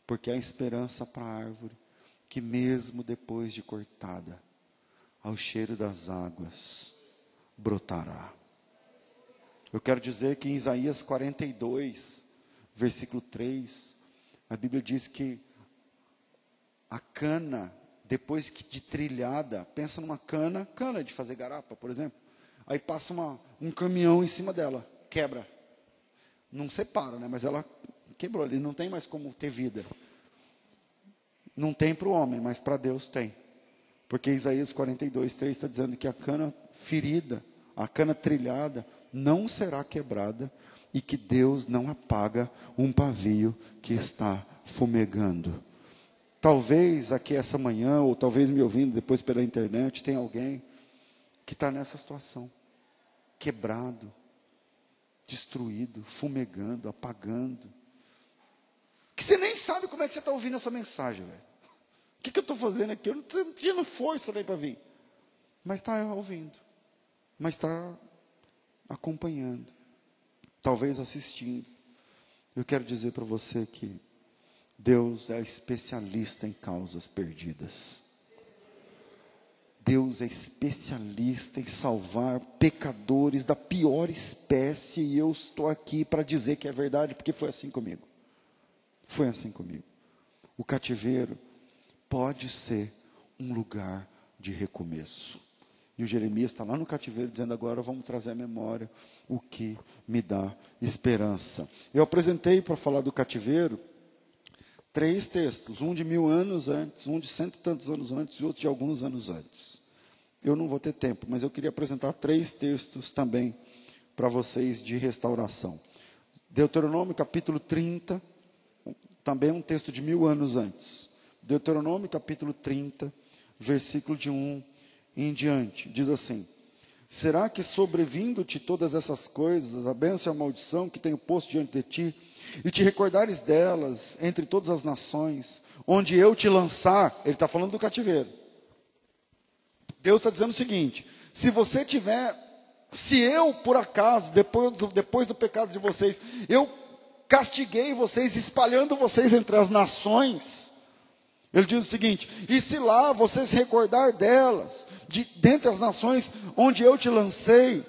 Porque há esperança para a árvore, que mesmo depois de cortada, ao cheiro das águas, brotará. Eu quero dizer que em Isaías 42, versículo 3, a Bíblia diz que a cana, depois que de trilhada, pensa numa cana de fazer garapa, por exemplo, aí passa um caminhão em cima dela, quebra, não separa, né? Mas ela quebrou ali, não tem mais como ter vida, não tem para o homem, mas para Deus tem, porque Isaías 42, 3 está dizendo que a cana ferida, a cana trilhada, não será quebrada, e que Deus não apaga um pavio que está fumegando. Talvez aqui essa manhã, ou talvez me ouvindo depois pela internet, tem alguém que está nessa situação, quebrado, destruído, fumegando, apagando, que você nem sabe como é que você está ouvindo essa mensagem, velho. O que eu estou fazendo aqui? Eu não estou tendo força nem para vir, mas está ouvindo, mas está acompanhando, talvez assistindo. Eu quero dizer para você que Deus é especialista em causas perdidas. Deus é especialista em salvar pecadores da pior espécie, e eu estou aqui para dizer que é verdade, porque foi assim comigo. Foi assim comigo. O cativeiro pode ser um lugar de recomeço. E o Jeremias está lá no cativeiro dizendo: agora vamos trazer à memória o que me dá esperança. Eu apresentei para falar do cativeiro 3 textos, um de 1000 anos antes, um de 100 e tantos anos antes e outro de alguns anos antes. Eu não vou ter tempo, mas eu queria apresentar 3 textos também para vocês de restauração. Deuteronômio capítulo 30, também um texto de 1000 anos antes. Deuteronômio capítulo 30, versículo de 1 em diante, diz assim: será que sobrevindo-te todas essas coisas, a bênção e a maldição que tenho posto diante de ti, e te recordares delas entre todas as nações, onde eu te lançar? Ele está falando do cativeiro. Deus está dizendo o seguinte: se eu por acaso, depois do pecado de vocês, eu castiguei vocês, espalhando vocês entre as nações, ele diz o seguinte: e se lá vocês recordar delas, dentre as nações onde eu te lancei,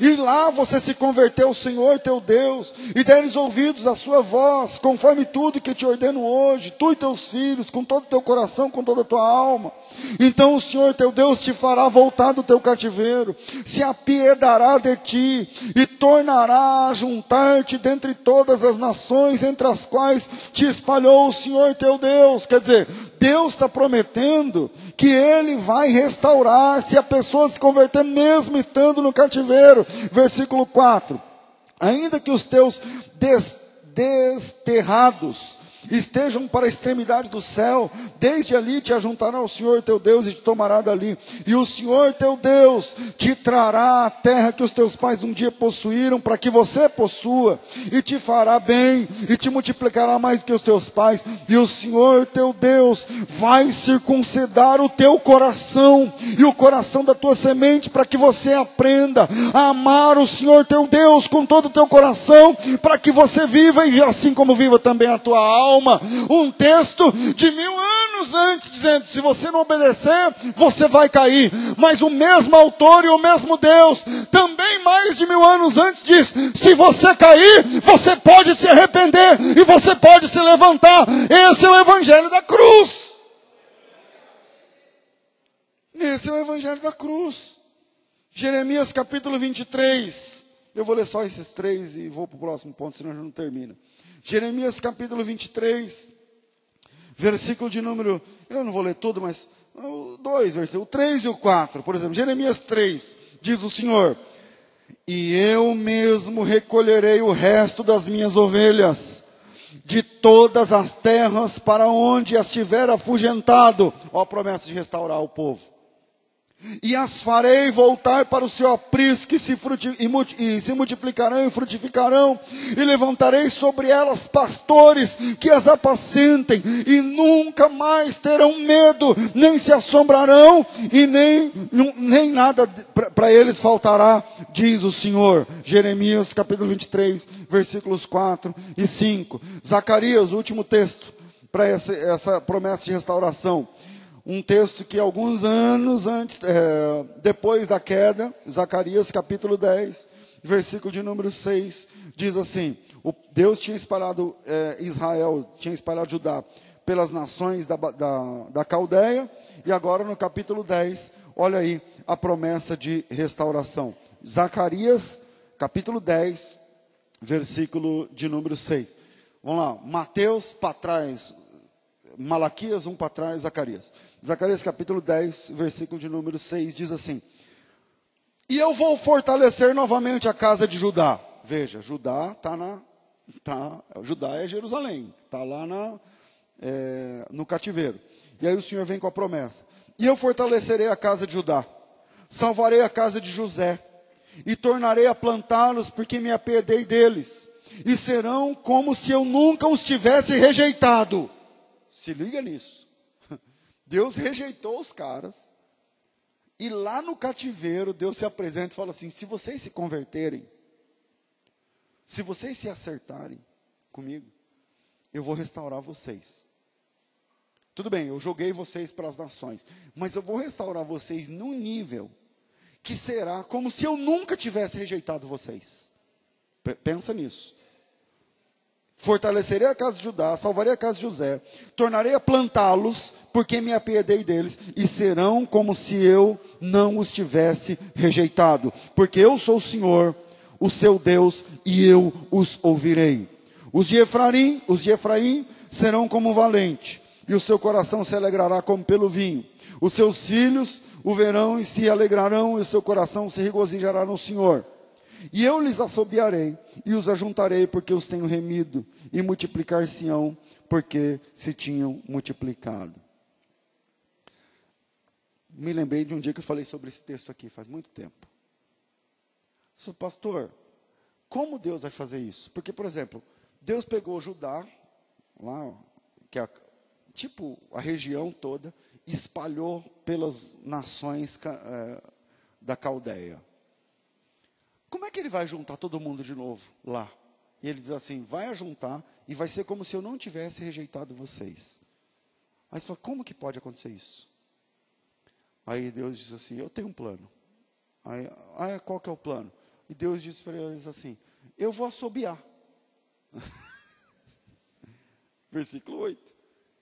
e lá você se converteu ao Senhor teu Deus, e deres ouvidos à sua voz, conforme tudo que te ordeno hoje, tu e teus filhos, com todo o teu coração, com toda a tua alma, então o Senhor teu Deus te fará voltar do teu cativeiro, se apiedará de ti, e tornará a juntar-te dentre todas as nações, entre as quais te espalhou o Senhor teu Deus. Quer dizer, Deus está prometendo que Ele vai restaurar, se a pessoa se converter mesmo estando no cativeiro. Versículo 4: ainda que os teus desterrados estejam para a extremidade do céu. Desde ali te ajuntará o Senhor teu Deus e te tomará dali. E o Senhor teu Deus te trará a terra que os teus pais um dia possuíram, para que você possua, e te fará bem, e te multiplicará mais que os teus pais. E o Senhor teu Deus vai circuncidar o teu coração e o coração da tua semente, para que você aprenda a amar o Senhor teu Deus com todo o teu coração, para que você viva, e assim como viva também a tua alma. Um texto de 1000 anos antes, dizendo: se você não obedecer, você vai cair. Mas o mesmo autor e o mesmo Deus, também mais de 1000 anos antes, diz: se você cair, você pode se arrepender, e você pode se levantar. Esse é o evangelho da cruz. Esse é o evangelho da cruz. Jeremias capítulo 23. Eu vou ler só esses 3 e vou para o próximo ponto, senão já não termina. Jeremias capítulo 23, versículo de número, eu não vou ler tudo, mas 2, versículo 3 e o 4. Por exemplo, Jeremias 3, diz o Senhor: e eu mesmo recolherei o resto das minhas ovelhas de todas as terras para onde as tiver afugentado. Ó a promessa de restaurar o povo. E as farei voltar para o seu aprisco, e se multiplicarão e frutificarão, e levantarei sobre elas pastores que as apacentem, e nunca mais terão medo, nem se assombrarão, e nem nada para eles faltará, diz o Senhor. Jeremias capítulo 23, versículos 4 e 5. Zacarias, o último texto para essa promessa de restauração. Um texto que alguns anos antes, depois da queda, Zacarias capítulo 10, versículo de número 6, diz assim: Deus tinha espalhado Israel, tinha espalhado Judá pelas nações da Caldeia, e agora no capítulo 10, olha aí a promessa de restauração. Zacarias capítulo 10, versículo de número 6. Vamos lá, Mateus para trás, Malaquias 1 para trás, Zacarias. Zacarias capítulo 10, versículo de número 6, diz assim: e eu vou fortalecer novamente a casa de Judá. Veja, Judá Judá é Jerusalém, está lá no cativeiro. E aí o Senhor vem com a promessa: e eu fortalecerei a casa de Judá, salvarei a casa de José, e tornarei a plantá-los, porque me apiedei deles, e serão como se eu nunca os tivesse rejeitado. Se liga nisso. Deus rejeitou os caras, e lá no cativeiro Deus se apresenta e fala assim: se vocês se converterem, se vocês se acertarem comigo, eu vou restaurar vocês. Tudo bem, eu joguei vocês para as nações, mas eu vou restaurar vocês num nível que será como se eu nunca tivesse rejeitado vocês. Pensa nisso. Fortalecerei a casa de Judá, salvarei a casa de José, tornarei a plantá-los, porque me apiedei deles, e serão como se eu não os tivesse rejeitado, porque eu sou o Senhor, o seu Deus, e eu os ouvirei. Os de Efraim serão como um valente, e o seu coração se alegrará como pelo vinho. Os seus filhos o verão e se alegrarão, e o seu coração se regozijará no Senhor. E eu lhes assobiarei e os ajuntarei, porque os tenho remido, e multiplicar-se-ão, porque se tinham multiplicado. Me lembrei de um dia que eu falei sobre esse texto aqui, faz muito tempo. Pastor, como Deus vai fazer isso? Porque, por exemplo, Deus pegou Judá, lá, que é tipo a região toda, e espalhou pelas nações da Caldeia. Como é que ele vai juntar todo mundo de novo lá? E ele diz assim: vai ajuntar, e vai ser como se eu não tivesse rejeitado vocês. Aí você fala: como que pode acontecer isso? Aí Deus diz assim: eu tenho um plano. Aí, qual que é o plano? E Deus diz para eles assim: eu vou assobiar. Versículo 8.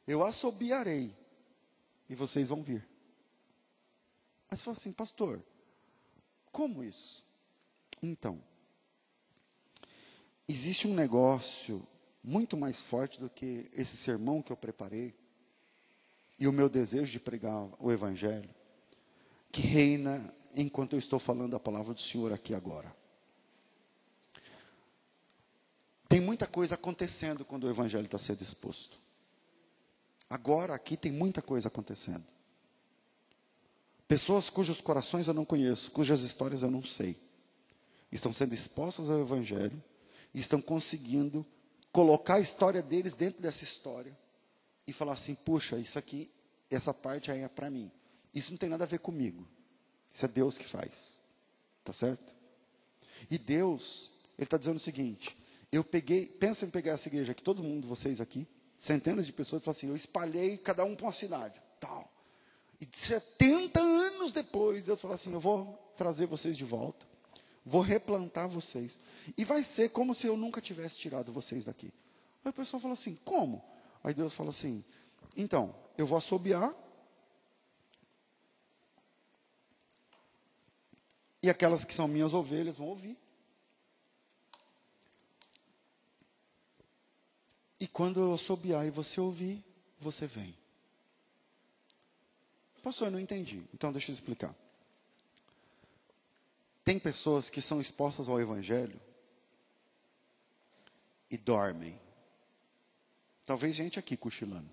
Eu assobiarei, e vocês vão vir. Aí você fala assim: pastor, como isso? Então, existe um negócio muito mais forte do que esse sermão que eu preparei, e o meu desejo de pregar o Evangelho, que reina enquanto eu estou falando a palavra do Senhor aqui agora. Tem muita coisa acontecendo quando o evangelho está sendo exposto. Agora, aqui tem muita coisa acontecendo. Pessoas cujos corações eu não conheço, cujas histórias eu não sei, estão sendo expostas ao evangelho, e estão conseguindo colocar a história deles dentro dessa história, e falar assim, puxa, isso aqui, essa parte aí é para mim. Isso não tem nada a ver comigo. Isso é Deus que faz. Tá certo? E Deus, Ele está dizendo o seguinte, pensa em pegar essa igreja aqui, todo mundo, vocês aqui, centenas de pessoas, e falar assim, eu espalhei cada um para uma cidade, tal. E 70 anos depois, Deus fala assim, eu vou trazer vocês de volta, vou replantar vocês, e vai ser como se eu nunca tivesse tirado vocês daqui. Aí o pessoal fala assim, como? Aí Deus fala assim, então, eu vou assobiar, e aquelas que são minhas ovelhas vão ouvir. E quando eu assobiar e você ouvir, você vem. Pastor, eu não entendi. Então, deixa eu explicar. Tem pessoas que são expostas ao evangelho e dormem. Talvez gente aqui cochilando.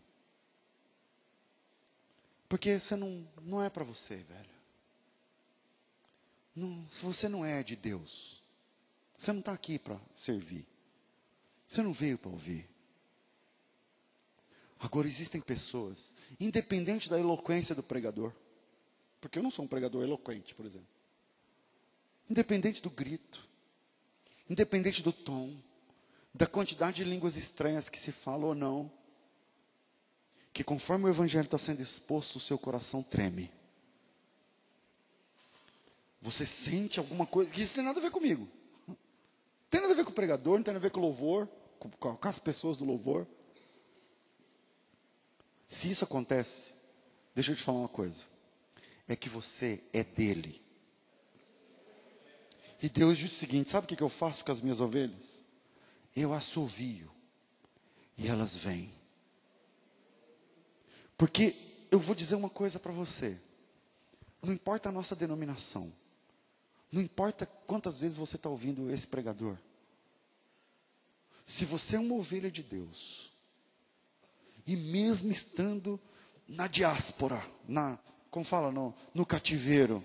Porque você não é para você, velho. Você não é de Deus. Você não está aqui para servir. Você não veio para ouvir. Agora existem pessoas, independente da eloquência do pregador, porque eu não sou um pregador eloquente, por exemplo. Independente do grito, independente do tom, da quantidade de línguas estranhas que se fala ou não, que conforme o evangelho está sendo exposto, o seu coração treme. Você sente alguma coisa, que isso tem nada a ver comigo. Não tem nada a ver com o pregador, não tem nada a ver com o louvor, com as pessoas do louvor. Se isso acontece, deixa eu te falar uma coisa. É que você é dele. E Deus diz o seguinte, sabe o que eu faço com as minhas ovelhas? Eu assovio. E elas vêm. Porque eu vou dizer uma coisa para você. Não importa a nossa denominação. Não importa quantas vezes você está ouvindo esse pregador. Se você é uma ovelha de Deus, e mesmo estando na diáspora, como fala, no cativeiro,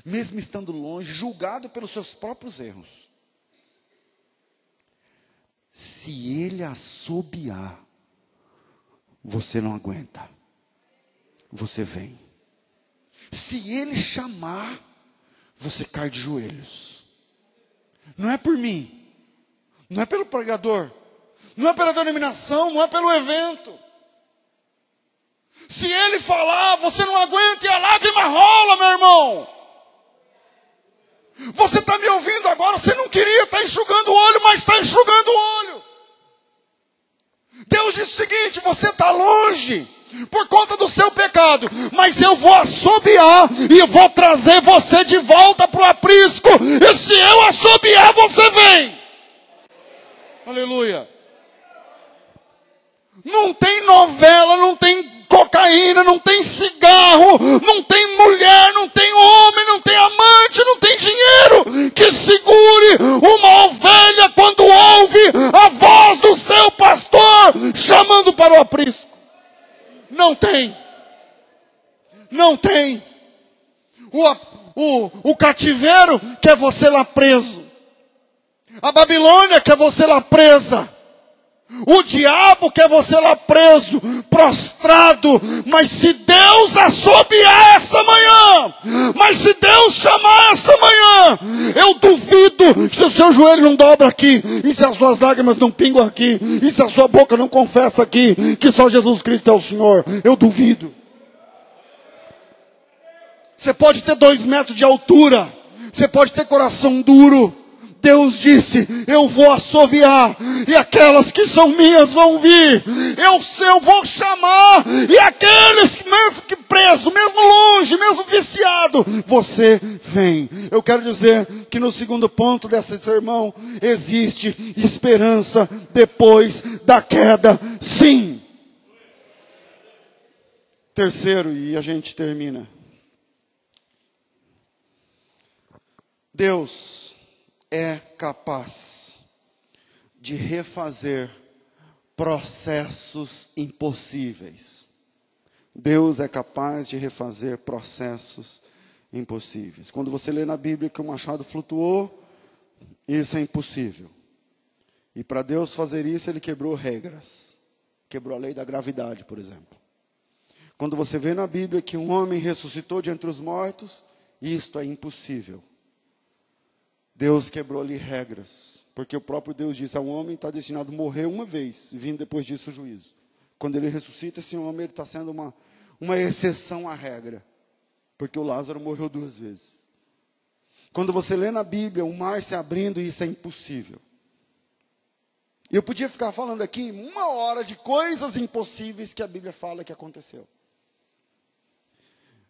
mesmo estando longe, julgado pelos seus próprios erros, se ele assobiar, você não aguenta, você vem. Se ele chamar, você cai de joelhos. Não é por mim, não é pelo pregador, não é pela denominação, não é pelo evento. Se ele falar, você não aguenta e a lágrima rola, meu irmão. Você está me ouvindo agora, você não queria estar enxugando o olho, mas está enxugando o olho. Deus diz o seguinte, você está longe por conta do seu pecado, mas eu vou assobiar e vou trazer você de volta para o aprisco. E se eu assobiar, você vem. Aleluia. Não tem novela, não tem cocaína, não tem cigarro, não tem mulher, não tem homem, não tem amante, não tem dinheiro que segure uma ovelha quando ouve a voz do seu pastor chamando para o aprisco. Não tem. Não tem. O cativeiro quer você lá preso. A Babilônia quer você lá presa. O diabo quer você lá preso, prostrado. Mas se Deus assobiar essa manhã, mas se Deus chamar essa manhã, eu duvido que se o seu joelho não dobra aqui, e se as suas lágrimas não pingam aqui, e se a sua boca não confessa aqui que só Jesus Cristo é o Senhor, eu duvido. Você pode ter 2 metros de altura, você pode ter coração duro. Deus disse, eu vou assoviar, e aquelas que são minhas vão vir. Eu vou chamar, e aqueles que mesmo que preso, mesmo longe, mesmo viciado, você vem. Eu quero dizer que no segundo ponto desse sermão, existe esperança depois da queda, sim. Terceiro, e a gente termina. Deus é capaz de refazer processos impossíveis. Deus é capaz de refazer processos impossíveis. Quando você lê na Bíblia que o machado flutuou, isso é impossível. E para Deus fazer isso, Ele quebrou regras. Quebrou a lei da gravidade, por exemplo. Quando você vê na Bíblia que um homem ressuscitou de entre os mortos, isto é impossível. Deus quebrou ali regras. Porque o próprio Deus disse, o homem está destinado a morrer uma vez, vindo depois disso o juízo. Quando ele ressuscita, esse homem está sendo uma exceção à regra. Porque o Lázaro morreu 2 vezes. Quando você lê na Bíblia, o mar se abrindo, isso é impossível. Eu podia ficar falando aqui 1 hora de coisas impossíveis que a Bíblia fala que aconteceu.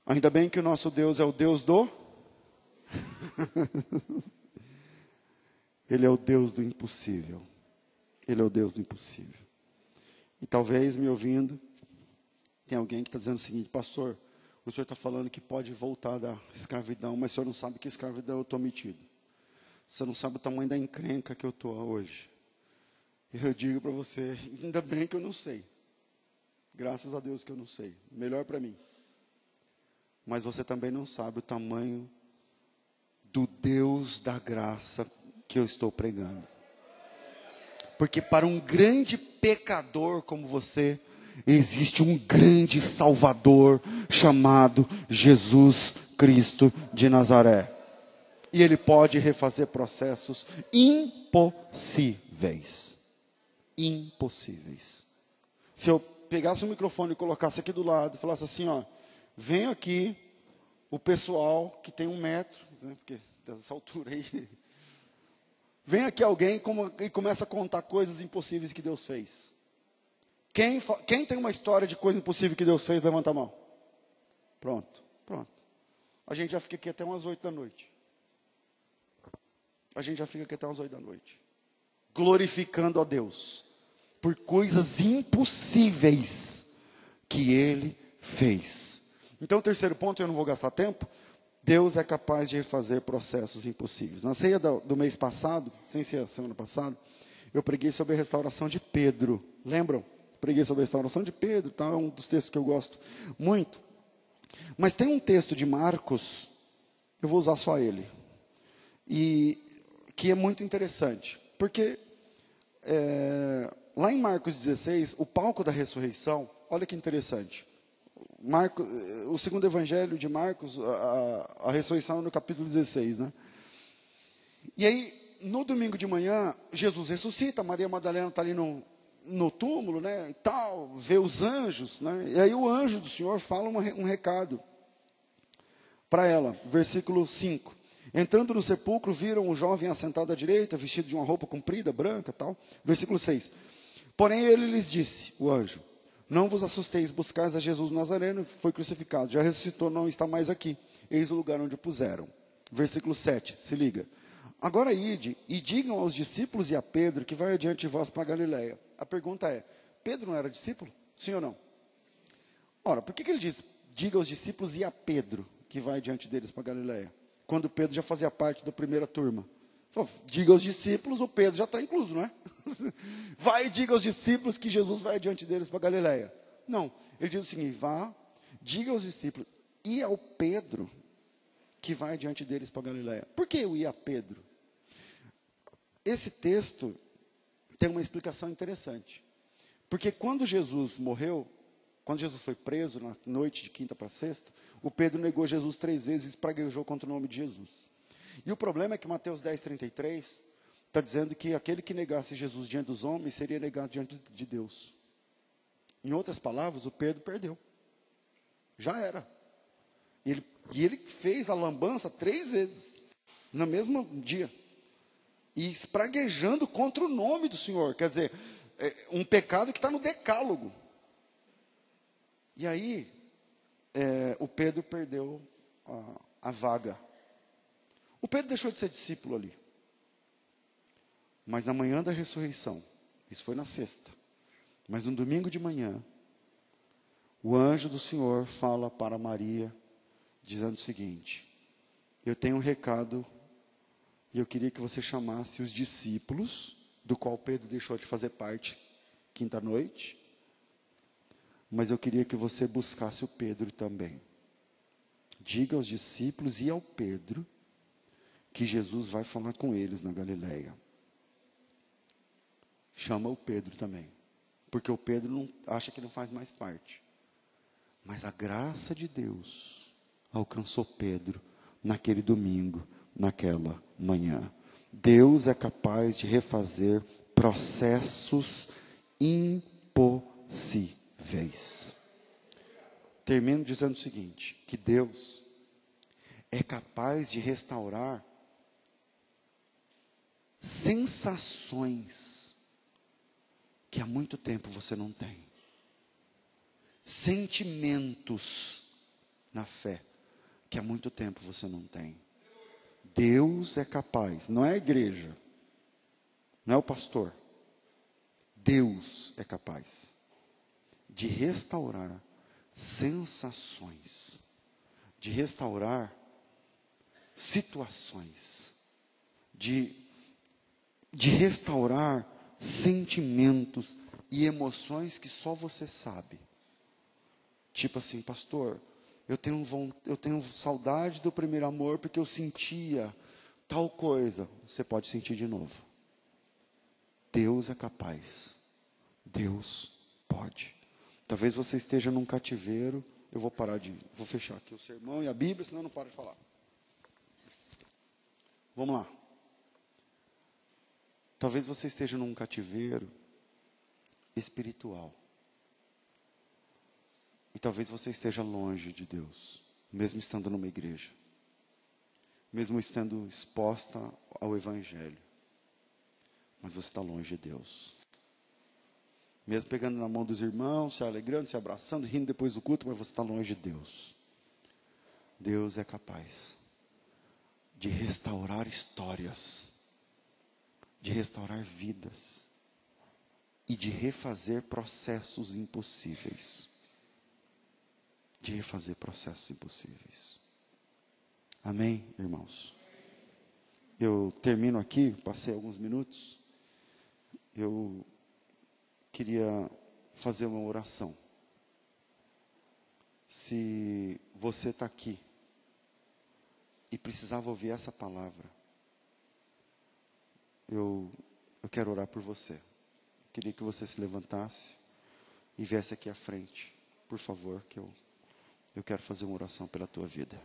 Ainda bem que o nosso Deus é o Deus do... Ele é o Deus do impossível. Ele é o Deus do impossível. E talvez, me ouvindo, tem alguém que está dizendo o seguinte, pastor, o senhor está falando que pode voltar da escravidão, mas o senhor não sabe que escravidão eu estou metido. Você não sabe o tamanho da encrenca que eu estou hoje. E eu digo para você, ainda bem que eu não sei. Graças a Deus que eu não sei. Melhor para mim. Mas você também não sabe o tamanho do Deus da graça que eu estou pregando. Porque para um grande pecador como você, existe um grande Salvador chamado Jesus Cristo de Nazaré. E Ele pode refazer processos impossíveis. Impossíveis. Se eu pegasse o microfone e colocasse aqui do lado e falasse assim, vem aqui o pessoal que tem 1 metro, né, porque dessa altura aí, vem aqui alguém e começa a contar coisas impossíveis que Deus fez. Quem tem uma história de coisa impossível que Deus fez, levanta a mão. Pronto. A gente já fica aqui até umas 8 da noite. Glorificando a Deus por coisas impossíveis que Ele fez. Então, o terceiro ponto, eu não vou gastar tempo. Deus é capaz de refazer processos impossíveis. Na ceia do mês passado, sem ser a semana passada, eu preguei sobre a restauração de Pedro. Lembram? Preguei sobre a restauração de Pedro, tá? É um dos textos que eu gosto muito. Mas tem um texto de Marcos, eu vou usar só ele, e que é muito interessante. Porque lá em Marcos 16, o palco da ressurreição, olha que interessante. O segundo evangelho de Marcos, a ressurreição é no capítulo 16, né? E aí, no domingo de manhã, Jesus ressuscita, Maria Madalena está ali no túmulo, né, e tal, vê os anjos, né? E aí o anjo do Senhor fala um recado para ela, versículo 5. Entrando no sepulcro, viram um jovem assentado à direita, vestido de uma roupa comprida, branca, tal. Versículo 6. Porém ele lhes disse, o anjo, não vos assusteis, buscais a Jesus Nazareno, foi crucificado, já ressuscitou, não está mais aqui. Eis o lugar onde o puseram. Versículo 7, se liga. Agora ide e digam aos discípulos e a Pedro que vai adiante de vós para a Galileia. A pergunta é, Pedro não era discípulo? Sim ou não? Ora, por que ele diz, diga aos discípulos e a Pedro que vai adiante deles para a Galileia? Quando Pedro já fazia parte da primeira turma. Diga aos discípulos, o Pedro já está incluso, não é? Vai e diga aos discípulos que Jesus vai adiante deles para a Galileia. Não, ele diz o seguinte, vá, diga aos discípulos e ao Pedro que vai adiante deles para a Galileia. Por que eu ia a Pedro? Esse texto tem uma explicação interessante. Porque quando Jesus morreu, quando Jesus foi preso na noite de quinta para sexta, o Pedro negou Jesus 3 vezes e espraguejou contra o nome de Jesus. E o problema é que Mateus 10:33 está dizendo que aquele que negasse Jesus diante dos homens seria negado diante de Deus. Em outras palavras, o Pedro perdeu. Já era. E ele fez a lambança 3 vezes, no mesmo dia. E espraguejando contra o nome do Senhor. Quer dizer, um pecado que está no decálogo. E aí, o Pedro perdeu a vaga. O Pedro deixou de ser discípulo ali. Mas na manhã da ressurreição, isso foi na sexta, mas no domingo de manhã, o anjo do Senhor fala para Maria, dizendo o seguinte, eu tenho um recado, e eu queria que você chamasse os discípulos do qual Pedro deixou de fazer parte quinta-noite, mas eu queria que você buscasse o Pedro também. Diga aos discípulos e ao Pedro que Jesus vai falar com eles na Galileia. Chama o Pedro também, porque o Pedro não acha que não faz mais parte. Mas a graça de Deus alcançou Pedro naquele domingo, naquela manhã. Deus é capaz de refazer processos impossíveis. Termino dizendo o seguinte, que Deus é capaz de restaurar sensações que há muito tempo você não tem. Sentimentos na fé que há muito tempo você não tem. Deus é capaz, não é a igreja, não é o pastor. Deus é capaz de restaurar sensações, de restaurar situações, de restaurar sentimentos e emoções que só você sabe. Tipo assim, pastor, eu tenho saudade do primeiro amor porque eu sentia tal coisa. Você pode sentir de novo. Deus é capaz. Deus pode. Talvez você esteja num cativeiro. Eu vou fechar aqui o sermão e a Bíblia, senão eu não paro de falar. Vamos lá. Talvez você esteja num cativeiro espiritual. E talvez você esteja longe de Deus, mesmo estando numa igreja. Mesmo estando exposta ao Evangelho. Mas você está longe de Deus. Mesmo pegando na mão dos irmãos, se alegrando, se abraçando, rindo depois do culto, mas você está longe de Deus. Deus é capaz de restaurar histórias, de restaurar vidas e de refazer processos impossíveis. De refazer processos impossíveis. Amém, irmãos? Eu termino aqui, passei alguns minutos. Eu queria fazer uma oração. Se você está aqui e precisava ouvir essa palavra, eu quero orar por você. Queria que você se levantasse e viesse aqui à frente, por favor, que eu quero fazer uma oração pela tua vida.